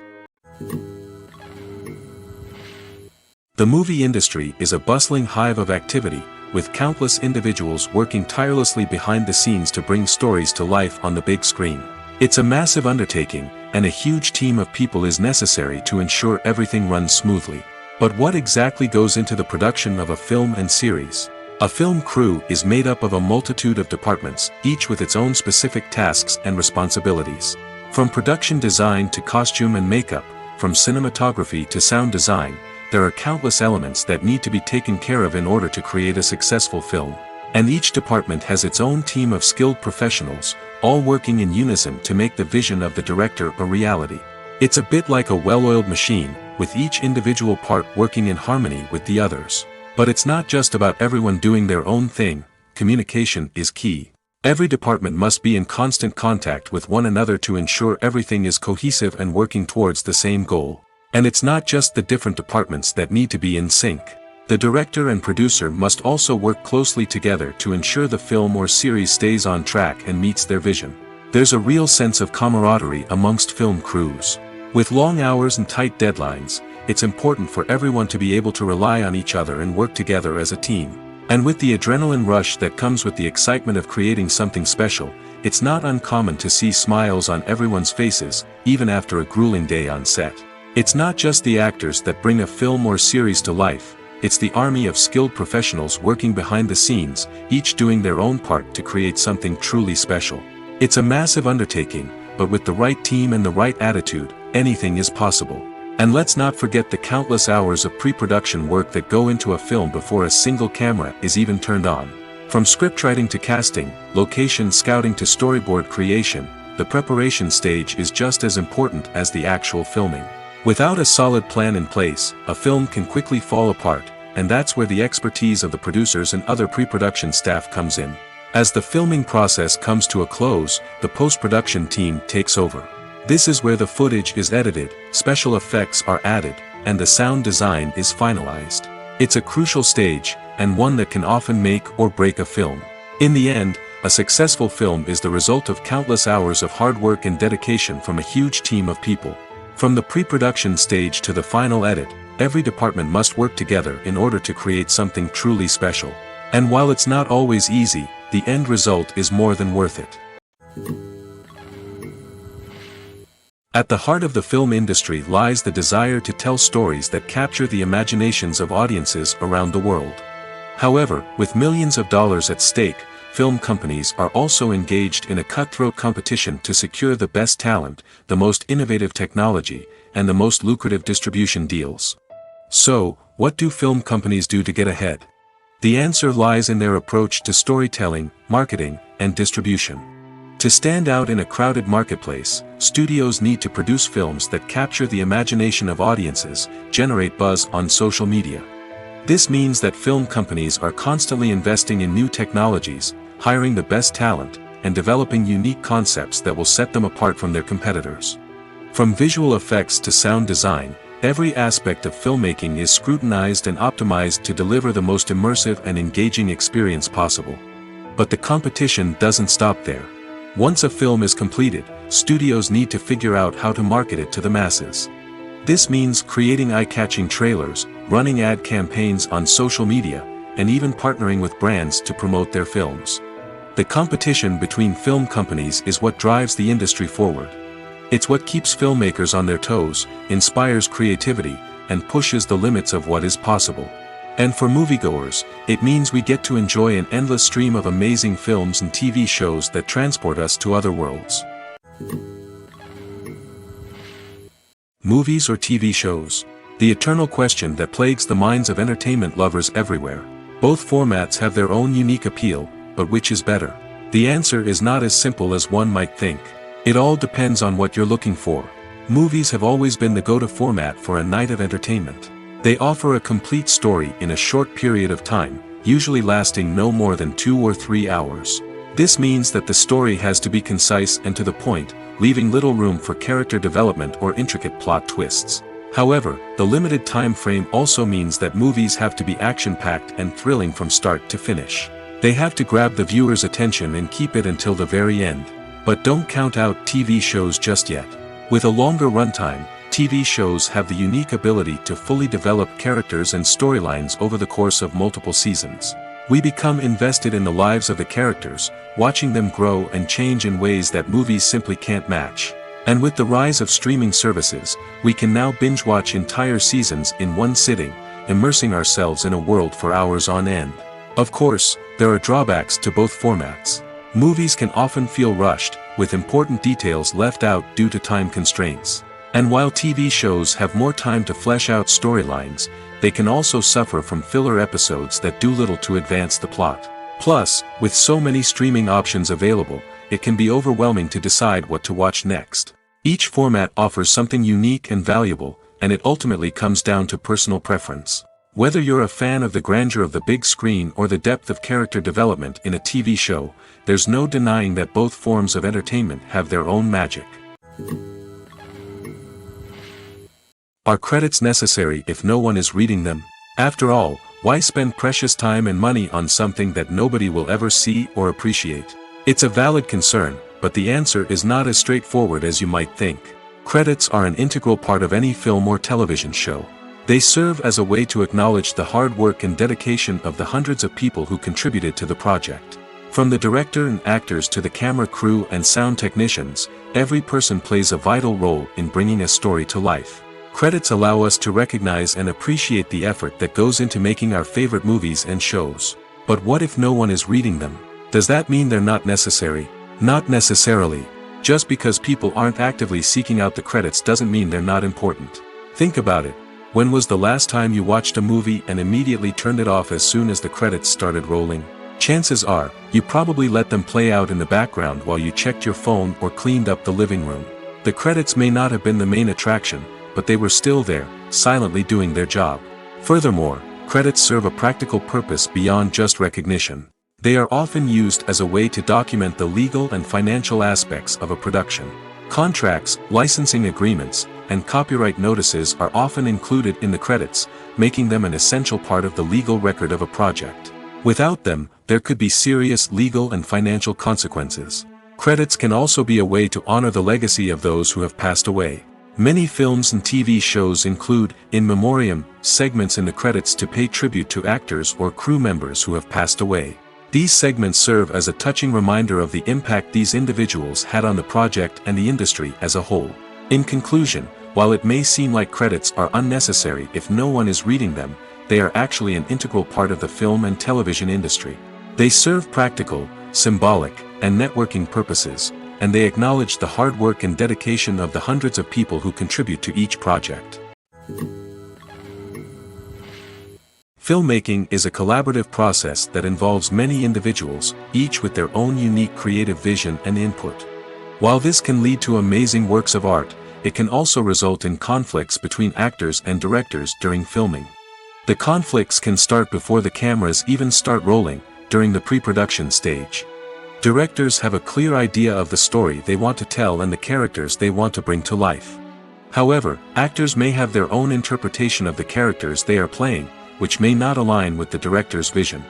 The movie industry is a bustling hive of activity, with countless individuals working tirelessly behind the scenes to bring stories to life on the big screen. It's a massive undertaking, and a huge team of people is necessary to ensure everything runs smoothly. But what exactly goes into the production of a film and series? A film crew is made up of a multitude of departments, each with its own specific tasks and responsibilities. From production design to costume and makeup, from cinematography to sound design, there are countless elements that need to be taken care of in order to create a successful film. And each department has its own team of skilled professionals, all working in unison to make the vision of the director a reality. It's a bit like a well-oiled machine, with each individual part working in harmony with the others. But it's not just about everyone doing their own thing. Communication is key. Every department must be in constant contact with one another to ensure everything is cohesive and working towards the same goal. And it's not just the different departments that need to be in sync. The director and producer must also work closely together to ensure the film or series stays on track and meets their vision. There's a real sense of camaraderie amongst film crews. With long hours and tight deadlines, it's important for everyone to be able to rely on each other and work together as a team. And with the adrenaline rush that comes with the excitement of creating something special, it's not uncommon to see smiles on everyone's faces, even after a grueling day on set. It's not just the actors that bring a film or series to life, it's the army of skilled professionals working behind the scenes, each doing their own part to create something truly special. It's a massive undertaking, but with the right team and the right attitude, anything is possible. And let's not forget the countless hours of pre-production work that go into a film before a single camera is even turned on. From scriptwriting to casting, location scouting to storyboard creation, the preparation stage is just as important as the actual filming. Without a solid plan in place, a film can quickly fall apart, and that's where the expertise of the producers and other pre-production staff comes in. As the filming process comes to a close, the post-production team takes over. This is where the footage is edited, special effects are added, and the sound design is finalized. It's a crucial stage, and one that can often make or break a film. In the end, a successful film is the result of countless hours of hard work and dedication from a huge team of people. From the pre-production stage to the final edit, every department must work together in order to create something truly special. And while it's not always easy, the end result is more than worth it. At the heart of the film industry lies the desire to tell stories that capture the imaginations of audiences around the world. However, with millions of dollars at stake, film companies are also engaged in a cutthroat competition to secure the best talent, the most innovative technology, and the most lucrative distribution deals. So, what do film companies do to get ahead? The answer lies in their approach to storytelling, marketing, and distribution. To stand out in a crowded marketplace, studios need to produce films that capture the imagination of audiences, generate buzz on social media. This means that film companies are constantly investing in new technologies, hiring the best talent, and developing unique concepts that will set them apart from their competitors. From visual effects to sound design, every aspect of filmmaking is scrutinized and optimized to deliver the most immersive and engaging experience possible. But the competition doesn't stop there. Once a film is completed, studios need to figure out how to market it to the masses. This means creating eye-catching trailers, running ad campaigns on social media, and even partnering with brands to promote their films. The competition between film companies is what drives the industry forward. It's what keeps filmmakers on their toes, inspires creativity, and pushes the limits of what is possible. And for moviegoers, it means we get to enjoy an endless stream of amazing films and TV shows that transport us to other worlds. Movies or TV shows? The eternal question that plagues the minds of entertainment lovers everywhere. Both formats have their own unique appeal, but which is better? The answer is not as simple as one might think. It all depends on what you're looking for. Movies have always been the go-to format for a night of entertainment. They offer a complete story in a short period of time, usually lasting no more than 2 or 3 hours. This means that the story has to be concise and to the point, leaving little room for character development or intricate plot twists. However, the limited time frame also means that movies have to be action-packed and thrilling from start to finish. They have to grab the viewer's attention and keep it until the very end. But don't count out TV shows just yet. With a longer runtime, TV shows have the unique ability to fully develop characters and storylines over the course of multiple seasons. We become invested in the lives of the characters, watching them grow and change in ways that movies simply can't match. And with the rise of streaming services, we can now binge-watch entire seasons in one sitting, immersing ourselves in a world for hours on end. Of course, there are drawbacks to both formats. Movies can often feel rushed, with important details left out due to time constraints. And while TV shows have more time to flesh out storylines, they can also suffer from filler episodes that do little to advance the plot. Plus, with so many streaming options available, it can be overwhelming to decide what to watch next. Each format offers something unique and valuable, and it ultimately comes down to personal preference. Whether you're a fan of the grandeur of the big screen or the depth of character development in a TV show, there's no denying that both forms of entertainment have their own magic. Are credits necessary if no one is reading them? After all, why spend precious time and money on something that nobody will ever see or appreciate? It's a valid concern, but the answer is not as straightforward as you might think. Credits are an integral part of any film or television show. They serve as a way to acknowledge the hard work and dedication of the hundreds of people who contributed to the project. From the director and actors to the camera crew and sound technicians, every person plays a vital role in bringing a story to life. Credits allow us to recognize and appreciate the effort that goes into making our favorite movies and shows. But what if no one is reading them? Does that mean they're not necessary? Not necessarily. Just because people aren't actively seeking out the credits doesn't mean they're not important. Think about it. When was the last time you watched a movie and immediately turned it off as soon as the credits started rolling? Chances are, you probably let them play out in the background while you checked your phone or cleaned up the living room. The credits may not have been the main attraction, but they were still there, silently doing their job. Furthermore, credits serve a practical purpose beyond just recognition. They are often used as a way to document the legal and financial aspects of a production. Contracts, licensing agreements, and copyright notices are often included in the credits, making them an essential part of the legal record of a project. Without them, there could be serious legal and financial consequences. Credits can also be a way to honor the legacy of those who have passed away. Many films and TV shows include, in memoriam, segments in the credits to pay tribute to actors or crew members who have passed away. These segments serve as a touching reminder of the impact these individuals had on the project and the industry as a whole. In conclusion, while it may seem like credits are unnecessary if no one is reading them, they are actually an integral part of the film and television industry. They serve practical, symbolic, and networking purposes, and they acknowledge the hard work and dedication of the hundreds of people who contribute to each project. Filmmaking is a collaborative process that involves many individuals, each with their own unique creative vision and input. While this can lead to amazing works of art, it can also result in conflicts between actors and directors during filming. The conflicts can start before the cameras even start rolling, during the pre-production stage. Directors have a clear idea of the story they want to tell and the characters they want to bring to life. However, actors may have their own interpretation of the characters they are playing, which may not align with the director's vision.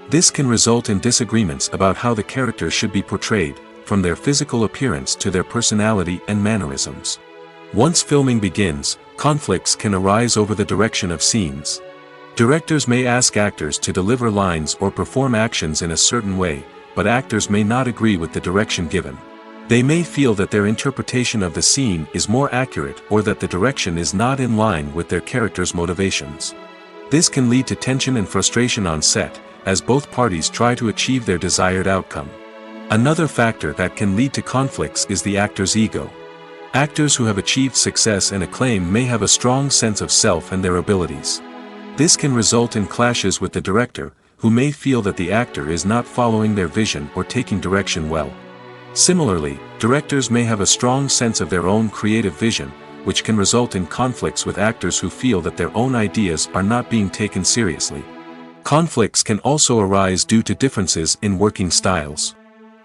This can result in disagreements about how the characters should be portrayed, from their physical appearance to their personality and mannerisms. Once filming begins, conflicts can arise over the direction of scenes. Directors may ask actors to deliver lines or perform actions in a certain way, but actors may not agree with the direction given. They may feel that their interpretation of the scene is more accurate or that the direction is not in line with their character's motivations. This can lead to tension and frustration on set, as both parties try to achieve their desired outcome. Another factor that can lead to conflicts is the actor's ego. Actors who have achieved success and acclaim may have a strong sense of self and their abilities. This can result in clashes with the director, who may feel that the actor is not following their vision or taking direction well. Similarly, directors may have a strong sense of their own creative vision, which can result in conflicts with actors who feel that their own ideas are not being taken seriously. Conflicts can also arise due to differences in working styles.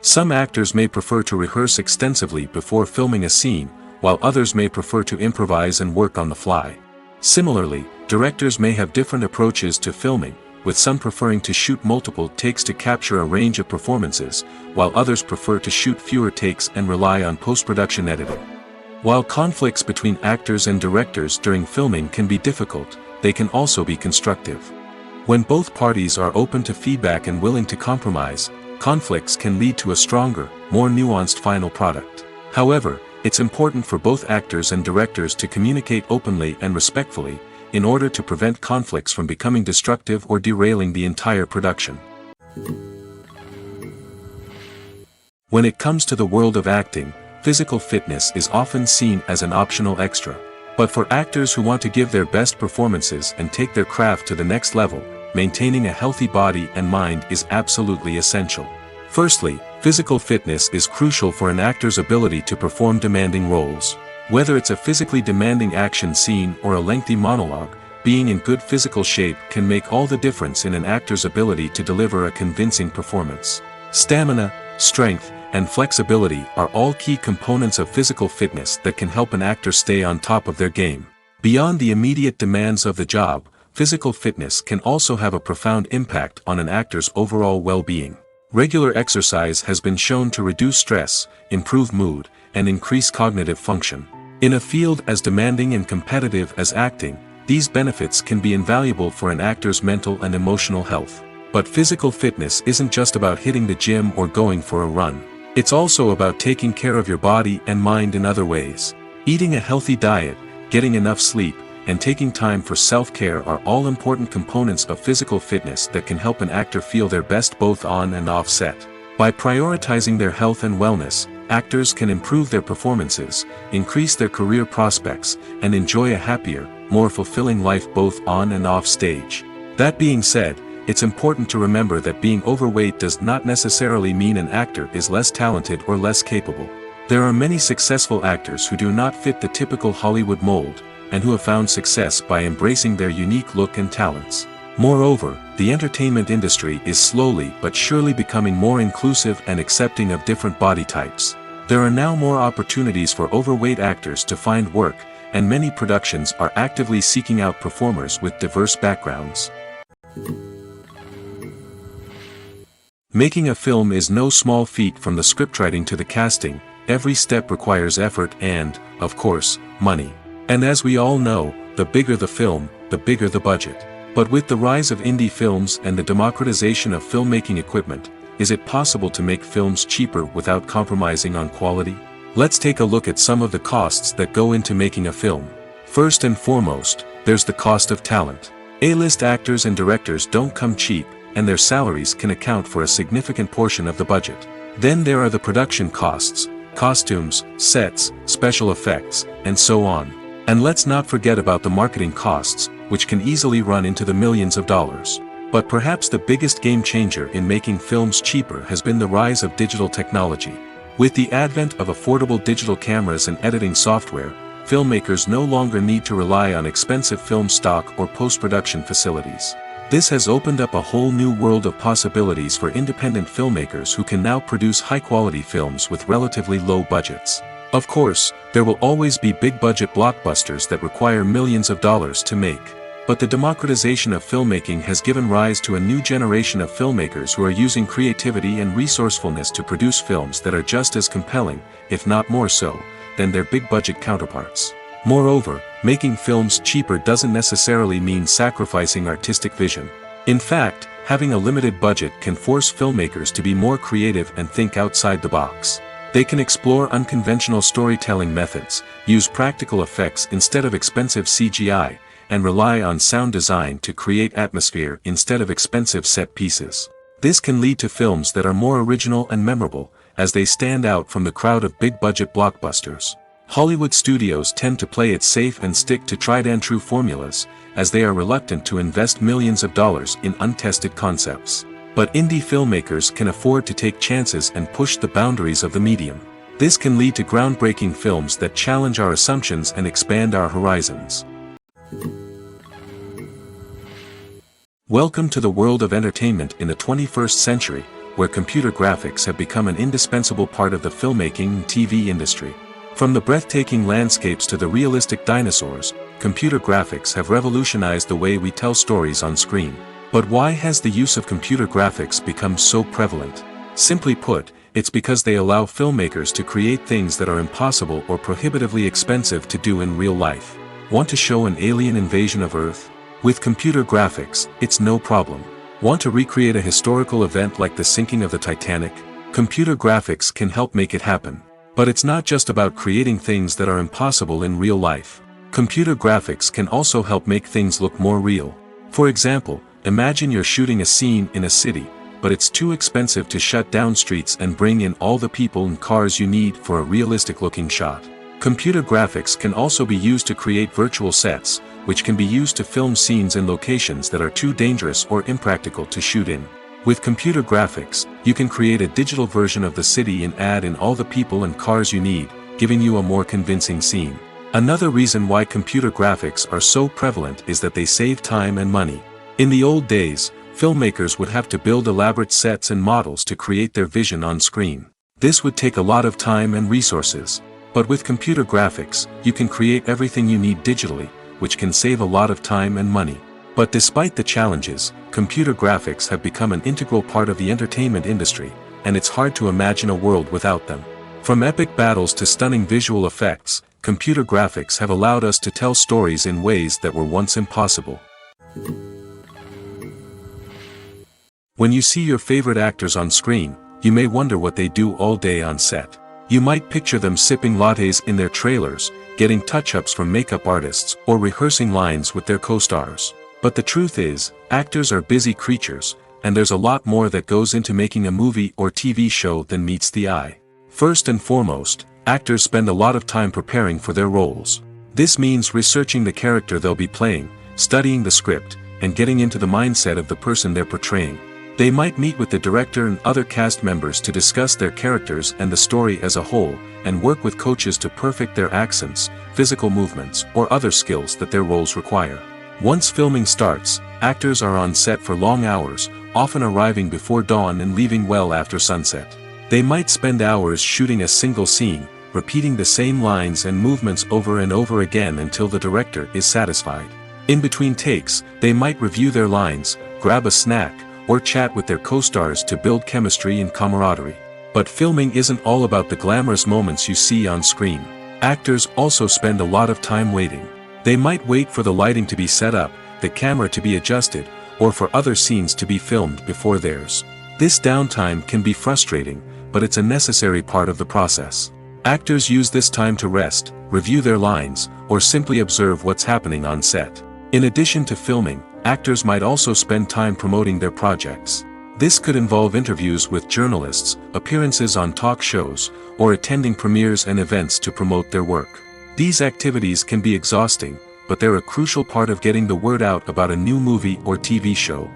Some actors may prefer to rehearse extensively before filming a scene, while others may prefer to improvise and work on the fly. Similarly, directors may have different approaches to filming, with some preferring to shoot multiple takes to capture a range of performances, while others prefer to shoot fewer takes and rely on post-production editing. While conflicts between actors and directors during filming can be difficult, they can also be constructive. When both parties are open to feedback and willing to compromise, conflicts can lead to a stronger, more nuanced final product. However, it's important for both actors and directors to communicate openly and respectfully, in order to prevent conflicts from becoming destructive or derailing the entire production. When it comes to the world of acting, physical fitness is often seen as an optional extra. But for actors who want to give their best performances and take their craft to the next level, maintaining a healthy body and mind is absolutely essential. Firstly, physical fitness is crucial for an actor's ability to perform demanding roles. Whether it's a physically demanding action scene or a lengthy monologue, being in good physical shape can make all the difference in an actor's ability to deliver a convincing performance. Stamina, strength, and flexibility are all key components of physical fitness that can help an actor stay on top of their game. Beyond the immediate demands of the job, physical fitness can also have a profound impact on an actor's overall well-being. Regular exercise has been shown to reduce stress, improve mood, and increase cognitive function. In a field as demanding and competitive as acting, these benefits can be invaluable for an actor's mental and emotional health. But physical fitness isn't just about hitting the gym or going for a run. It's also about taking care of your body and mind in other ways. Eating a healthy diet, getting enough sleep, and taking time for self-care are all important components of physical fitness that can help an actor feel their best both on and off set. By prioritizing their health and wellness, actors can improve their performances, increase their career prospects, and enjoy a happier, more fulfilling life both on and off stage. That being said, it's important to remember that being overweight does not necessarily mean an actor is less talented or less capable. There are many successful actors who do not fit the typical Hollywood mold, and who have found success by embracing their unique look and talents. Moreover, the entertainment industry is slowly but surely becoming more inclusive and accepting of different body types. There are now more opportunities for overweight actors to find work, and many productions are actively seeking out performers with diverse backgrounds. Making a film is no small feat. From the scriptwriting to the casting, every step requires effort and, of course, money. And as we all know, the bigger the film, the bigger the budget. But with the rise of indie films and the democratization of filmmaking equipment, is it possible to make films cheaper without compromising on quality? Let's take a look at some of the costs that go into making a film. First and foremost, there's the cost of talent. A-list actors and directors don't come cheap, and their salaries can account for a significant portion of the budget. Then there are the production costs, costumes, sets, special effects, and so on. And let's not forget about the marketing costs, which can easily run into the millions of dollars. But perhaps the biggest game changer in making films cheaper has been the rise of digital technology. With the advent of affordable digital cameras and editing software, filmmakers no longer need to rely on expensive film stock or post-production facilities. This has opened up a whole new world of possibilities for independent filmmakers who can now produce high-quality films with relatively low budgets. Of course, there will always be big-budget blockbusters that require millions of dollars to make. But the democratization of filmmaking has given rise to a new generation of filmmakers who are using creativity and resourcefulness to produce films that are just as compelling, if not more so, than their big-budget counterparts. Moreover, making films cheaper doesn't necessarily mean sacrificing artistic vision. In fact, having a limited budget can force filmmakers to be more creative and think outside the box. They can explore unconventional storytelling methods, use practical effects instead of expensive CGI, and rely on sound design to create atmosphere instead of expensive set pieces. This can lead to films that are more original and memorable, as they stand out from the crowd of big-budget blockbusters. Hollywood studios tend to play it safe and stick to tried-and-true formulas, as they are reluctant to invest millions of dollars in untested concepts. But indie filmmakers can afford to take chances and push the boundaries of the medium. This can lead to groundbreaking films that challenge our assumptions and expand our horizons. Welcome to the world of entertainment in the 21st century, where computer graphics have become an indispensable part of the filmmaking and TV industry. From the breathtaking landscapes to the realistic dinosaurs, computer graphics have revolutionized the way we tell stories on screen. But why has the use of computer graphics become so prevalent? Simply put, it's because they allow filmmakers to create things that are impossible or prohibitively expensive to do in real life. Want to show an alien invasion of Earth? With computer graphics, it's no problem. Want to recreate a historical event like the sinking of the Titanic? Computer graphics can help make it happen. But it's not just about creating things that are impossible in real life. Computer graphics can also help make things look more real. For example, imagine you're shooting a scene in a city, but it's too expensive to shut down streets and bring in all the people and cars you need for a realistic-looking shot. Computer graphics can also be used to create virtual sets, which can be used to film scenes in locations that are too dangerous or impractical to shoot in. With computer graphics, you can create a digital version of the city and add in all the people and cars you need, giving you a more convincing scene. Another reason why computer graphics are so prevalent is that they save time and money. In the old days, filmmakers would have to build elaborate sets and models to create their vision on screen. This would take a lot of time and resources. But with computer graphics, you can create everything you need digitally, which can save a lot of time and money. But despite the challenges, computer graphics have become an integral part of the entertainment industry, and it's hard to imagine a world without them. From epic battles to stunning visual effects, computer graphics have allowed us to tell stories in ways that were once impossible. When you see your favorite actors on screen, you may wonder what they do all day on set. You might picture them sipping lattes in their trailers, getting touch-ups from makeup artists, or rehearsing lines with their co-stars. But the truth is, actors are busy creatures, and there's a lot more that goes into making a movie or TV show than meets the eye. First and foremost, actors spend a lot of time preparing for their roles. This means researching the character they'll be playing, studying the script, and getting into the mindset of the person they're portraying. They might meet with the director and other cast members to discuss their characters and the story as a whole, and work with coaches to perfect their accents, physical movements, or other skills that their roles require. Once filming starts, actors are on set for long hours, often arriving before dawn and leaving well after sunset. They might spend hours shooting a single scene, repeating the same lines and movements over and over again until the director is satisfied. In between takes, they might review their lines, grab a snack, or chat with their co-stars to build chemistry and camaraderie. But filming isn't all about the glamorous moments you see on screen. Actors also spend a lot of time waiting. They might wait for the lighting to be set up, the camera to be adjusted, or for other scenes to be filmed before theirs. This downtime can be frustrating, but it's a necessary part of the process. Actors use this time to rest, review their lines, or simply observe what's happening on set. In addition to filming, actors might also spend time promoting their projects. This could involve interviews with journalists, appearances on talk shows, or attending premieres and events to promote their work. These activities can be exhausting, but they're a crucial part of getting the word out about a new movie or TV show.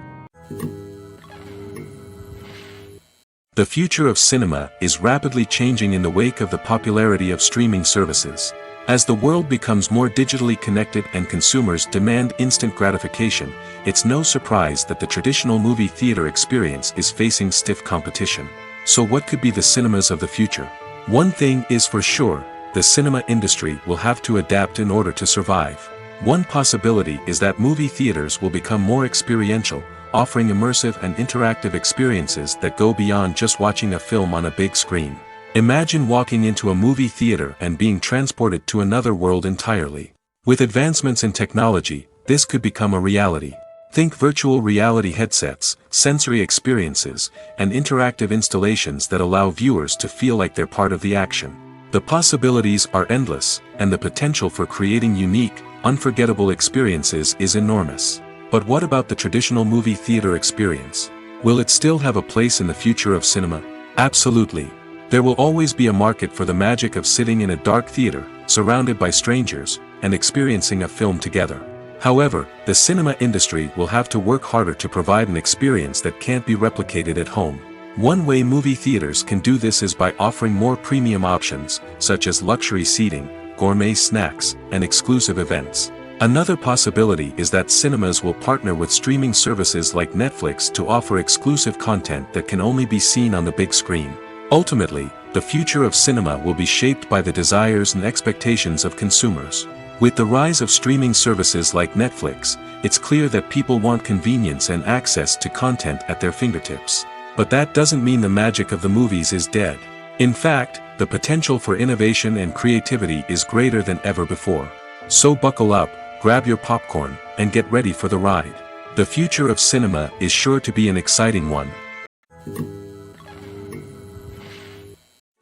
The future of cinema is rapidly changing in the wake of the popularity of streaming services. As the world becomes more digitally connected and consumers demand instant gratification, it's no surprise that the traditional movie theater experience is facing stiff competition. So what could be the cinemas of the future? One thing is for sure, the cinema industry will have to adapt in order to survive. One possibility is that movie theaters will become more experiential, offering immersive and interactive experiences that go beyond just watching a film on a big screen. Imagine walking into a movie theater and being transported to another world entirely. With advancements in technology, this could become a reality. Think virtual reality headsets, sensory experiences, and interactive installations that allow viewers to feel like they're part of the action. The possibilities are endless, and the potential for creating unique, unforgettable experiences is enormous. But what about the traditional movie theater experience? Will it still have a place in the future of cinema? Absolutely. There will always be a market for the magic of sitting in a dark theater, surrounded by strangers, and experiencing a film together. However, the cinema industry will have to work harder to provide an experience that can't be replicated at home. One way movie theaters can do this is by offering more premium options, such as luxury seating, gourmet snacks, and exclusive events. Another possibility is that cinemas will partner with streaming services like Netflix to offer exclusive content that can only be seen on the big screen. Ultimately, the future of cinema will be shaped by the desires and expectations of consumers. With the rise of streaming services like Netflix, it's clear that people want convenience and access to content at their fingertips. But that doesn't mean the magic of the movies is dead. In fact, the potential for innovation and creativity is greater than ever before. So buckle up, grab your popcorn, and get ready for the ride. The future of cinema is sure to be an exciting one.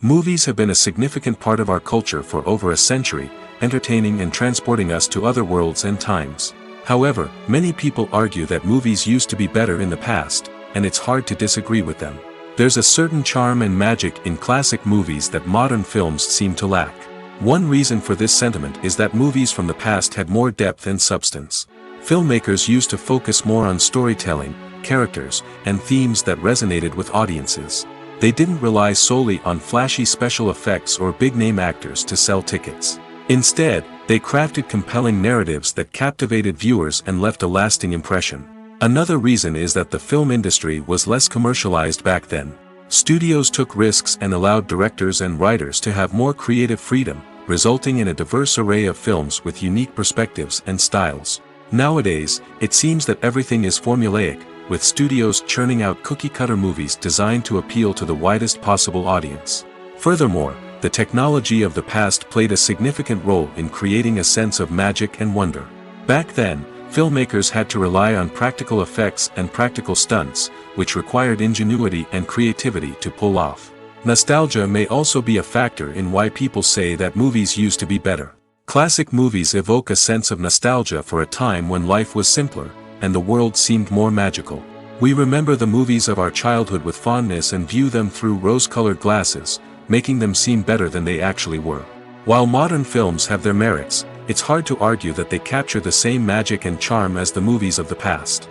Movies have been a significant part of our culture for over a century, entertaining and transporting us to other worlds and times. However, many people argue that movies used to be better in the past, and it's hard to disagree with them. There's a certain charm and magic in classic movies that modern films seem to lack. One reason for this sentiment is that movies from the past had more depth and substance. Filmmakers used to focus more on storytelling, characters, and themes that resonated with audiences. They didn't rely solely on flashy special effects or big-name actors to sell tickets. Instead, they crafted compelling narratives that captivated viewers and left a lasting impression. Another reason is that the film industry was less commercialized back then. Studios took risks and allowed directors and writers to have more creative freedom, resulting in a diverse array of films with unique perspectives and styles. Nowadays, it seems that everything is formulaic, with studios churning out cookie-cutter movies designed to appeal to the widest possible audience. Furthermore, the technology of the past played a significant role in creating a sense of magic and wonder. Back then, filmmakers had to rely on practical effects and practical stunts, which required ingenuity and creativity to pull off. Nostalgia may also be a factor in why people say that movies used to be better. Classic movies evoke a sense of nostalgia for a time when life was simpler, and the world seemed more magical. We remember the movies of our childhood with fondness and view them through rose-colored glasses, making them seem better than they actually were. While modern films have their merits, it's hard to argue that they capture the same magic and charm as the movies of the past.